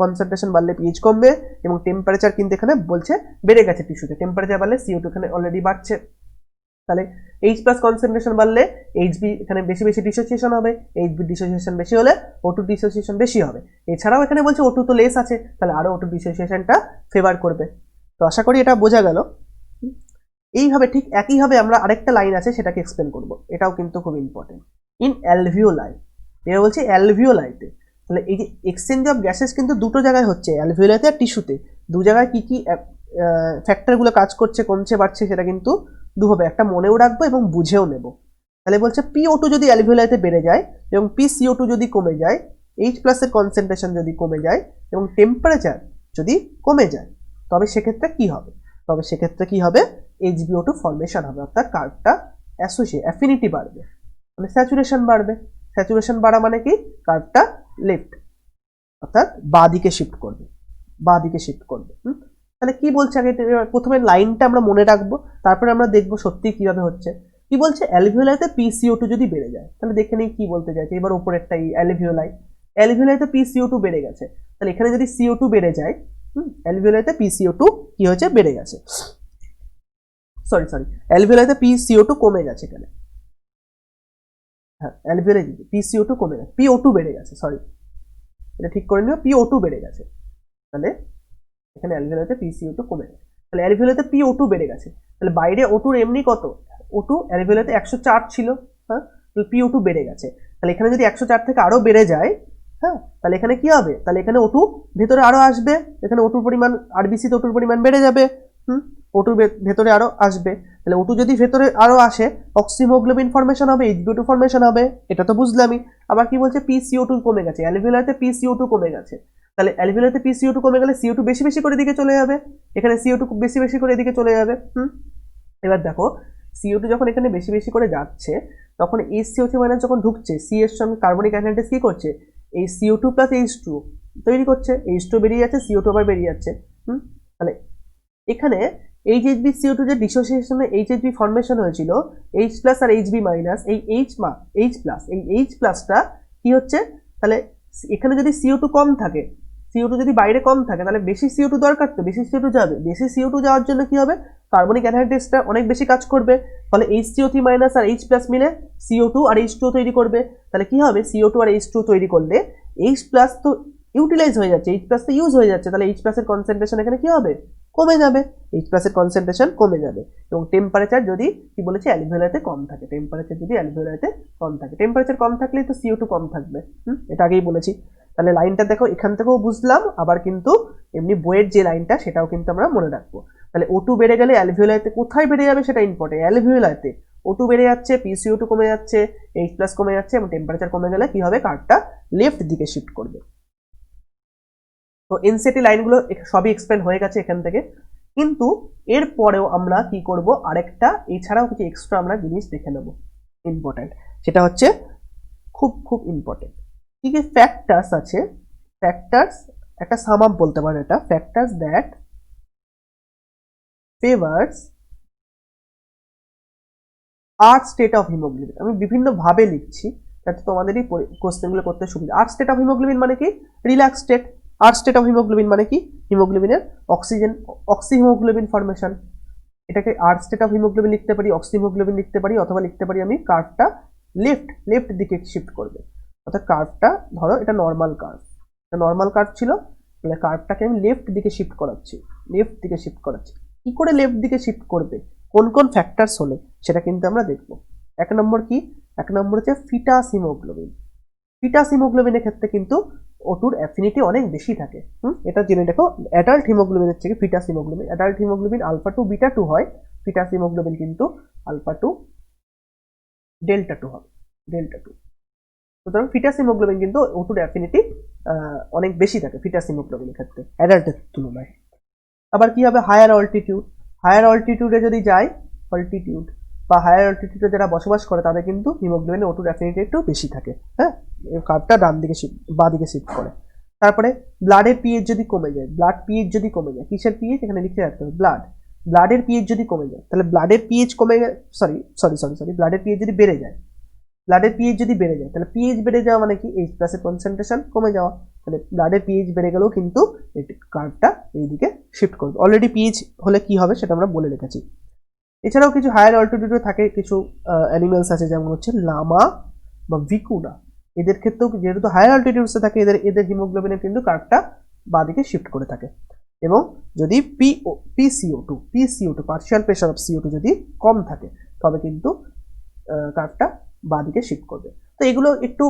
কনসেন্ট্রেশন বাড়লে pH কমবে, এবং টেম্পারেচার কিন্তু এখানে বলছে বেড়ে গেছে টিস্যুতে, টেম্পারেচার বাড়লে CO2 এখানে অলরেডি বাড়ছে, তাহলে H প্লাস কনসেন্ট্রেশন বাড়লে HB এখানে বেশি বেশি ডিসোসিয়েশন হবে, HB ডিসোসিয়েশন বেশি হলে O2 ডিসোসিয়েশন বেশি হবে। এছাড়াও এখানে বলছে O2 তো লেস আছে, তাহলে আরো O2 ডিসোসিয়েশনটা ফেভার করবে। তো আশা করি এটা বোঝা গেল। এইভাবে ঠিক একইভাবে আমরা আরেকটা লাইন আছে সেটাকে এক্সপ্লেন করব, এটাও কিন্তু খুব ইম্পর্টেন্ট। ইন অ্যালভিওলাই, এটা বলছে অ্যালভিওলাইতে, তাহলে এই যে এক্সচেঞ্জ অফ গ্যাসেস কিন্তু দুটো জায়গায় হচ্ছে, অ্যালভিওলাইতে আর টিস্যুতে, দু জায়গায় কি কি ফ্যাক্টরগুলো কাজ করছে, কমছে বাড়ছে, সেটা কিন্তু দুভাবে, একটা মনেও রাখবো এবং বুঝেও নেব। তাহলে বলছে PO2 যদি অ্যালভিওলাইতে বেড়ে যায় এবং PCO2 যদি কমে যায়, H প্লাসের কনসেন্ট্রেশন যদি কমে যায় এবং টেম্পারেচার যদি কমে যায়, তবে সেক্ষেত্রে কি হবে? তবে সেক্ষেত্রে কি হবে, HbO2 ফর্মেশন হবে, অর্থাৎ কার্ভটা অ্যাফিনিটি বাড়বে, মানে স্যাচুরেশন বাড়বে। স্যাচুরেশন বাড়া মানে কি, কার্ভটা লেফট অর্থাৎ বাঁ দিকে শিফট করবে, বাঁ দিকে শিফট করবে। তাহলে কি বলছে, আগে প্রথমে লাইনটা আমরা মনে রাখবো, তারপরে আমরা দেখবো সত্যি কিভাবে হচ্ছে। কি বলছে, অ্যালভিওলাইতে PCO2 যদি বেড়ে যায়, তাহলে দেখে নিই কি বলতে চাইছে। এবার উপরেরটা অ্যালভিওলাইতে PCO2 বেড়ে গেছে, তাহলে এখানে যদি CO2 বেড়ে যায়, অ্যালভিওলাইতে PCO2 কি হয়েছে, বেড়ে গেছে, সরি অ্যালভিওলাইতে PCO2 কমে গেছে, এখানে হ্যাঁ অ্যালভিওলাই PCO2 কমে গেছে, PO2 বেড়ে গেছে, সরি এটা ঠিক করে নিও, PO2 বেড়ে গেছে, তাহলে এখানে অ্যালভিওলাইতে PCO2 কমে গেছে, তাহলে অ্যালভিওলাইতে PO2 বেড়ে গেছে, তাহলে বাইরে O2 এমনি কত, O2 অ্যালভিওলাইতে 104 ছিল, হ্যাঁ, তাহলে PO2 বেড়ে গেছে, তাহলে এখানে যদি 104 থেকে আরো বেড়ে যায়, হ্যাঁ, তাহলে এখানে কি হবে, তাহলে এখানে O2 ভেতরে আরো আসবে, এখানে O2 পরিমাণ RBC তে O2 পরিমাণ বেড়ে যাবে, O2 ভেতরে আরো আসবে, তাহলে O2 যদি ভেতরে আরো আসে, অক্সিহিমোগ্লোবিন ফর্মেশন হবে, HbO2 ফর্মেশন হবে, এটা তো বুঝলামই। আবার কি বলছে, PCO2 কমে গেছে, অ্যালভিওলাইতে PCO2 কমে গেছে, তাহলে অ্যালভিওলাইতে PCO2 কমে গেলে CO2 বেশি বেশি করে দিকে চলে যাবে, এখানে CO2 বেশি বেশি করে এদিকে চলে যাবে। এবার দেখো, CO2 যখন এখানে বেশি বেশি করে যাচ্ছে, তখন HCO3 মাইনাস যখন ঢুকছে, C এর সঙ্গে কার্বনিক অ্যানাইডেস কি করছে, এই CO2 প্লাস H2 তৈরি করছে, H2 বেরিয়ে যাচ্ছে, CO2 আবার বেরিয়ে যাচ্ছে। তাহলে এখানে HbCO2 যে ডিসোসিয়েশনে HB ফর্মেশন হয়েছিল, H প্লাস আর HB মাইনাস, এই H প্লাস, এই H প্লাসটা কি হচ্ছে, তাহলে এখানে যদি CO2 কম থাকে, CO2 যদি বাইরে কম থাকে, তাহলে বেশি CO2 দরকার, তো বেশি CO2 যাবে, বেশি CO2 যাওয়ার জন্য কি হবে, কার্বনিক অ্যানাইডেসটা অনেক বেশি কাজ করবে, ফলে HCO3 মাইনাস আর H প্লাস মিলে CO2 আর H2 তৈরি করবে, তাহলে কি হবে, CO2 আর H2 তৈরি করলে H প্লাস তো ইউটিলাইজ হয়ে যাচ্ছে, H প্লাস তো ইউজ হয়ে যাচ্ছে, তাহলে H প্লাসের কনসেন্ট্রেশন এখানে কি হবে, কমে যাবে, H প্লাসের কনসেন্ট্রেশন কমে যাবে। এবং টেম্পারেচার যদি কি বলেছে, অ্যালভিওলাইতে কম থাকে, টেম্পারেচার যদি অ্যালভিওলাইতে কম থাকে, টেম্পারেচার কম থাকলেই তো CO2 কম থাকবে, এটা আগেই বলেছি। তাহলে লাইনটা দেখো, এখান থেকেও বুঝলাম, আবার কিন্তু এমনি বইয়ের যে লাইনটা সেটাও কিন্তু আমরা মনে রাখবো। তাহলে O2 বেড়ে গেলে অ্যালভিওলাইতে কোথায় বেড়ে যাবে সেটা ইম্পর্টেন্ট, অ্যালভিওলাইতে O2 বেড়ে যাচ্ছে, PCO2 কমে যাচ্ছে, H প্লাস কমে যাচ্ছে, এবং টেম্পারেচার কমে গেলে কি হবে, কার্ভটা লেফট দিকে শিফট করবে। তো এনসিটি লাইনগুলো সবই এক্সপ্লেন হয়ে গেছে এখান থেকে, কিন্তু এর পরেও আমরা কি করব, আরেকটা এছাড়াও কিছু এক্সট্রা আমরা জিনিস দেখে নেব ইম্পর্টেন্ট, সেটা হচ্ছে খুব খুব ইম্পর্টেন্ট। কি কি ফ্যাক্টরস আছে, ফ্যাক্টরস একটা সাম আপ বলতে পারেন, এটা factors that favours R state of haemoglobin. আমি বিভিন্ন ভাবে লিখছি যাতে তোমাদেরই কোশ্চেনগুলো করতে সুবিধা। আর্ট স্টেট অফ হিমোগ্লোবিন মানে কি, relax state. Art state of haemoglobin মানে কি, হিমোগ্লোবিনের অক্সিহিমোগ্লোবিন ফর্মেশন, এটাকে আর্ট স্টেট অফ হিমোগ্লোবিন লিখতে পারি, অক্সিহিমোগ্লোবিন লিখতে পারি, অথবা লিখতে পারি আমি কার্ভটা লেফট দিকে শিফট করবে, অর্থাৎ কার্ভটা ধরো এটা নর্মাল কার্ভ ছিল, তাহলে কার্ভটাকে আমি লেফট দিকে শিফট করাচ্ছি, কি করে লেফট দিকে শিফট করবে, কোন কোন ফ্যাক্টরস হলে, সেটা কিন্তু আমরা দেখবো। এক নম্বর হচ্ছে ফিটাস হিমোগ্লোবিনের ক্ষেত্রে কিন্তু O2 অ্যাফিনিটি অনেক বেশি থাকে, এটা জেনে দেখো, অ্যাডাল্ট হিমোগ্লোবিনের থেকে foetus haemoglobin, adult haemoglobin alpha 2 beta 2 হয়, ফিটাস হিমোগ্লোবিন কিন্তু আলফা 2 ডেল্টা 2 হবে, ডেল্টা টু। সুতরাং ফিটাস হিমোগ্লোবিন কিন্তু O2 অ্যাফিনিটি অনেক বেশি থাকে ফিটাস হিমোগ্লোবিনের ক্ষেত্রে অ্যাডাল্টের তুলনায়। আবার কি হবে, হায়ার অল্টিটিউড, হায়ার অল্টিটিউডে যদি যায়, অল্টিটিউড বা হায়ার অল্টিটিউডে যারা বসবাস করে তাদের কিন্তু হিমোগ্লোবিন O2 অ্যাফিনিটি একটু বেশি থাকে। হ্যাঁ, এই কার্ভটা ডান দিকে বাঁ দিকে শিফট করে। তারপরে ব্লাডের পিএইচ যদি কমে যায়, ব্লাড পিএইচ যদি কমে যায়, কিসের পিএইচ এখানে লিখে রাখতে হবে, ব্লাডের পিএইচ যদি কমে যায়, তাহলে ব্লাডের পিএইচ কমে সরি ব্লাডের পিএইচ যদি বেড়ে যায়, ব্লাডের পিএইচ যদি বেড়ে যায়, তাহলে পিএইচ বেড়ে যাওয়া মানে কি H প্লাসের কনসেন্ট্রেশন কমে যাওয়া, তাহলে ব্লাডের পিএইচ বেড়ে গেলেও কিন্তু এই কার্ভটা এইদিকে শিফট করবে। অলরেডি পিএইচ হলে কি হবে সেটা আমরা বলে রেখেছি। এছাড়াও কিছু হায়ার অল্টিটিউডে থাকে কিছু অ্যানিমেলস আছে, যেমন হচ্ছে লামা বা ভিকুনা। এদের ক্ষেত্রেও যেহেতু হায়ার অল্টিটিউডসে থাকে, এদের হিমোগ্লোবিনের কিন্তু কার্ভটা বাঁদিকে শিফট করে থাকে। এবং যদি PCO two partial pressure of CO2 যদি কম থাকে, তবে কিন্তু কার্ভটা বাঁদিকে শিফট করবে। তো এগুলো একটু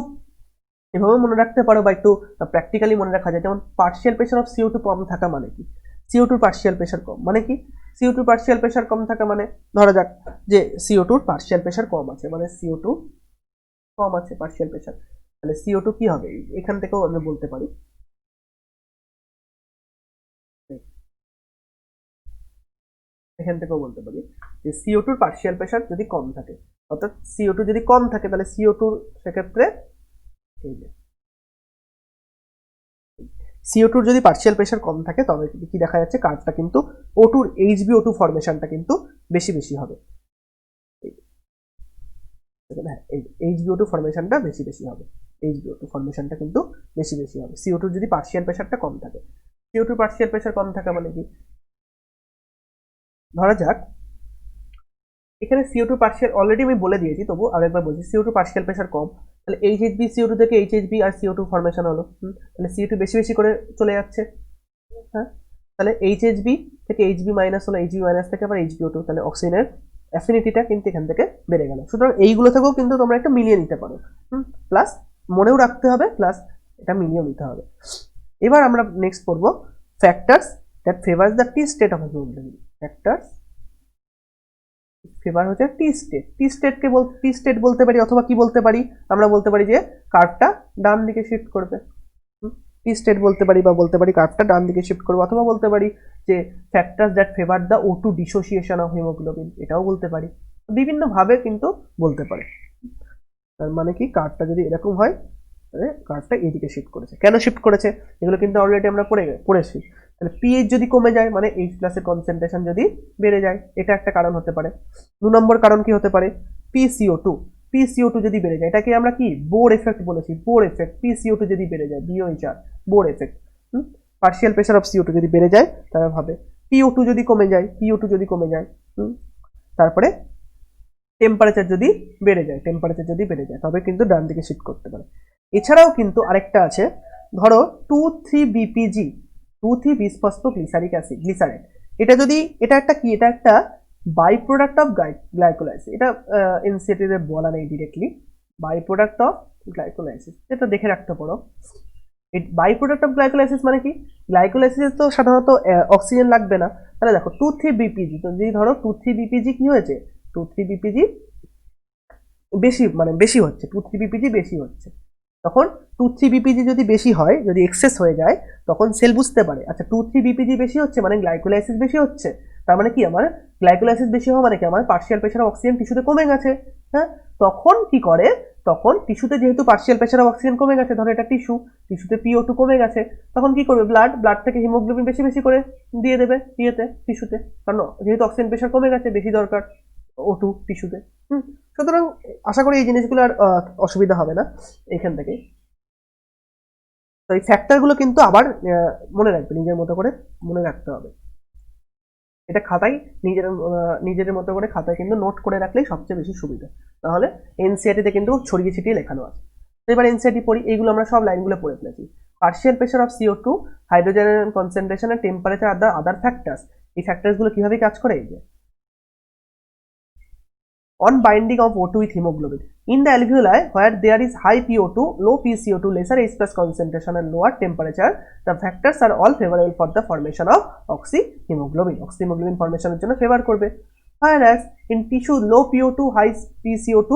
এভাবে মনে রাখতে পারো বা একটু প্র্যাকটিক্যালি মনে রাখা যায়। যেমন পার্শিয়াল প্রেশার অফ CO2 কম থাকা মানে কি, CO2 পার্শিয়াল প্রেশার কম মানে কি, CO2 পার্শিয়াল প্রেশার কম থাকা মানে ধরা যাক যে CO2 পার্শিয়াল প্রেশার কম আছে, মানে CO2 কম আছে পার্শিয়াল প্রেশার, তাহলে CO2 কি হবে, এখান থেকেও আমরা বলতে পারি, এখান থেকেও বলতে পারি যে CO2 পার্শিয়াল প্রেশার যদি কম থাকে, অর্থাৎ CO2 যদি কম থাকে তাহলে CO2 সেক্ষেত্রে এই যে CO2 যদি পার্শিয়াল প্রেশার কম থাকে তবে কি দেখা যাচ্ছে, কার্ভটা কিন্তু O2 HbO2 ফরমেশনটা কিন্তু বেশি বেশি হবে। হ্যাঁ, এই HbO2 ফরমেশনটা বেশি বেশি হবে, HbO2 ফরমেশনটা কিন্তু বেশি বেশি হবে CO2 যদি পার্শিয়াল প্রেশারটা কম থাকে। CO2 পার্শিয়াল প্রেশার কম থাকা মানে কি, ধরা যাক এখানে CO2 পার্শিয়াল অলরেডি আমি বলে দিয়েছি, তবু আরেকবার বলছি, CO2 পার্শিয়াল প্রেশার কম, তাহলে HHB CO2 থেকে HHB আর CO2 ফরমেশন হলো, তাহলে CO2 বেশি বেশি করে চলে যাচ্ছে। হ্যাঁ, তাহলে HHB থেকে HB মাইনাস হলো, HB মাইনাস থেকে আবার HbO2, তাহলে অক্সিজেনের অ্যাফিনিটিটা কিন্তু এখান থেকে বেড়ে গেল। সুতরাং এইগুলো থেকেও কিন্তু তোমরা একটা মিলিয়ে নিতে পারো, প্লাস মনেও রাখতে হবে, প্লাস এটা মিলিয়েও নিতে হবে। এবার আমরা নেক্সট পড়বো factors that favours the T state of haemoglobin. Factors favour হচ্ছে টি স্টেট বলতে পারি, অথবা কি বলতে পারি, আমরা বলতে পারি যে কার্ভটা ডান দিকে শিফট করবে, টি স্টেট বলতে পারি, বা বলতে পারি কার্ভটা ডান দিকে শিফট করবে, অথবা বলতে পারি যে factors that favour the O2 dissociation of haemoglobin, এটাও বলতে পারি, বিভিন্ন ভাবে কিন্তু বলতে পারে। তার মানে কি, কার্ভটা যদি এরকম হয় তাহলে কার্ভটা এইদিকে শিফট করেছে। কেন শিফট করেছে এগুলো কিন্তু অলরেডি আমরা পড়েছি। তাহলে পিএইচ যদি কমে যায় মানে H প্লাসের কনসেন্ট্রেশন যদি বেড়ে যায়, এটা একটা কারণ হতে পারে। 2 নম্বর কারণ কি হতে পারে, PCO2 যদি বেড়ে যায়, এটাকে আমরা কি বোর এফেক্ট বলেছি, বোর এফেক্ট। PCO2 যদি বেড়ে যায়, BOHR Bohr effect. Partial pressure of CO2 যদি বেড়ে যায় তাহলে ভাবে PO2 যদি কমে যায়, তারপরে টেম্পারেচার যদি বেড়ে যায় তবে কিন্তু ডান দিকে শিফট করতে পারে। এছাড়াও কিন্তু আরেকটা আছে, ধরো 2,3-BPG, 2,3-বিসফসফোগ্লিসারিক অ্যাসিড, গ্লিসারেট, এটা একটা বাই প্রোডাক্ট অফ গ্লাইকোলাইসিস। এটা এনসিইআরটি তে বলা নেই directly, by product of glycolysis, এটা দেখে রাখতে পারো। বাই প্রোডাক্ট অফ গ্লাইকোলাইসিস মানে কি, গ্লাইকোলাইসিস তো সাধারণত অক্সিজেন লাগবে না, তাহলে দেখো 2,3-BPG, তো যদি ধরো 2,3-BPG কি হয়েছে, 2,3-BPG বেশি হচ্ছে, 2,3-BPG বেশি হচ্ছে, তখন 2,3-BPG যদি বেশি হয়, যদি এক্সেস হয়ে যায়, তখন সেল বুঝতে পারে আচ্ছা 2,3-BPG বেশি হচ্ছে মানে গ্লাইকোলাইসিস বেশি হচ্ছে, তার মানে কি আমার গ্লাইকোলাইসিস বেশি হওয়া মানে কি আমার পার্শিয়াল প্রেশার অফ অক্সিজেন টিস্যুতে কমে গেছে। হ্যাঁ, তখন কি করে, তখন টিস্যুতে যেহেতু পার্শিয়াল প্রেশার অফ অক্সিজেন কমে গেছে, ধরো এটা টিস্যুতে PO2 কমে গেছে, তখন কি করবে, ব্লাড থেকে হিমোগ্লোবিন বেশি বেশি করে দিয়ে দেবে টিস্যুতে, কারণ যেহেতু অক্সিজেন প্রেশার কমে গেছে, বেশি দরকার O2 টিস্যুতে। সুতরাং আশা করি এই জিনিসগুলো আর অসুবিধা হবে না এখান থেকে। তো এই ফ্যাক্টরগুলো কিন্তু আবার মনে রাখবে, নিজের মতো করে মনে রাখতে হবে, এটা খাতায় নিজের মতো করে খাতায় কিন্তু নোট করে রাখলেই সবচেয়ে বেশি সুবিধা, তাহলে এনসিইআরটি কিন্তু ছড়িয়ে ছিটিয়ে লেখানো আছে। তো এবার এনসিইআরটি পড়ি, এইগুলো আমরা সব লাইনগুলো পড়ে ফেলেছি। Partial pressure of CO2, hydrogen concentration আর টেম্পারেচার আর আদার ফ্যাক্টরস, এই ফ্যাক্টরসগুলো কিভাবে কাজ করে, এই যে on binding of O2 with hemoglobin. In the alveoli where there is high PO2, low PCO2, lesser H plus concentration and lower temperature, the factors are all favorable for the formation of oxyhemoglobin. Oxyhemoglobin formation এর জন্য favour করবে। Whereas in tissue low PO2, high PCO2,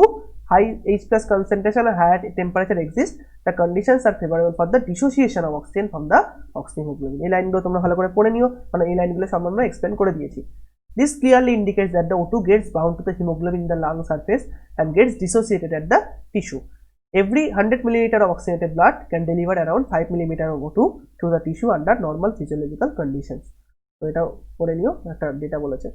high H plus concentration and higher temperature exist, the conditions are favorable for the dissociation of oxygen from the oxygen hemoglobin. এই লাইনগুলো তোমরা ভালো করে পড়ে নিও, মানে এই লাইনগুলো সব আমরা এক্সপ্লেন করে দিয়েছি। This clearly indicates that the O2 gets bound to the hemoglobin in the lung surface and gets dissociated at the tissue. Every 100 milliliter of oxygenated blood can deliver around 5 millimeter of O2 to the tissue under normal physiological conditions. তো এটা পড়ে নিও, একটা data বলেছে।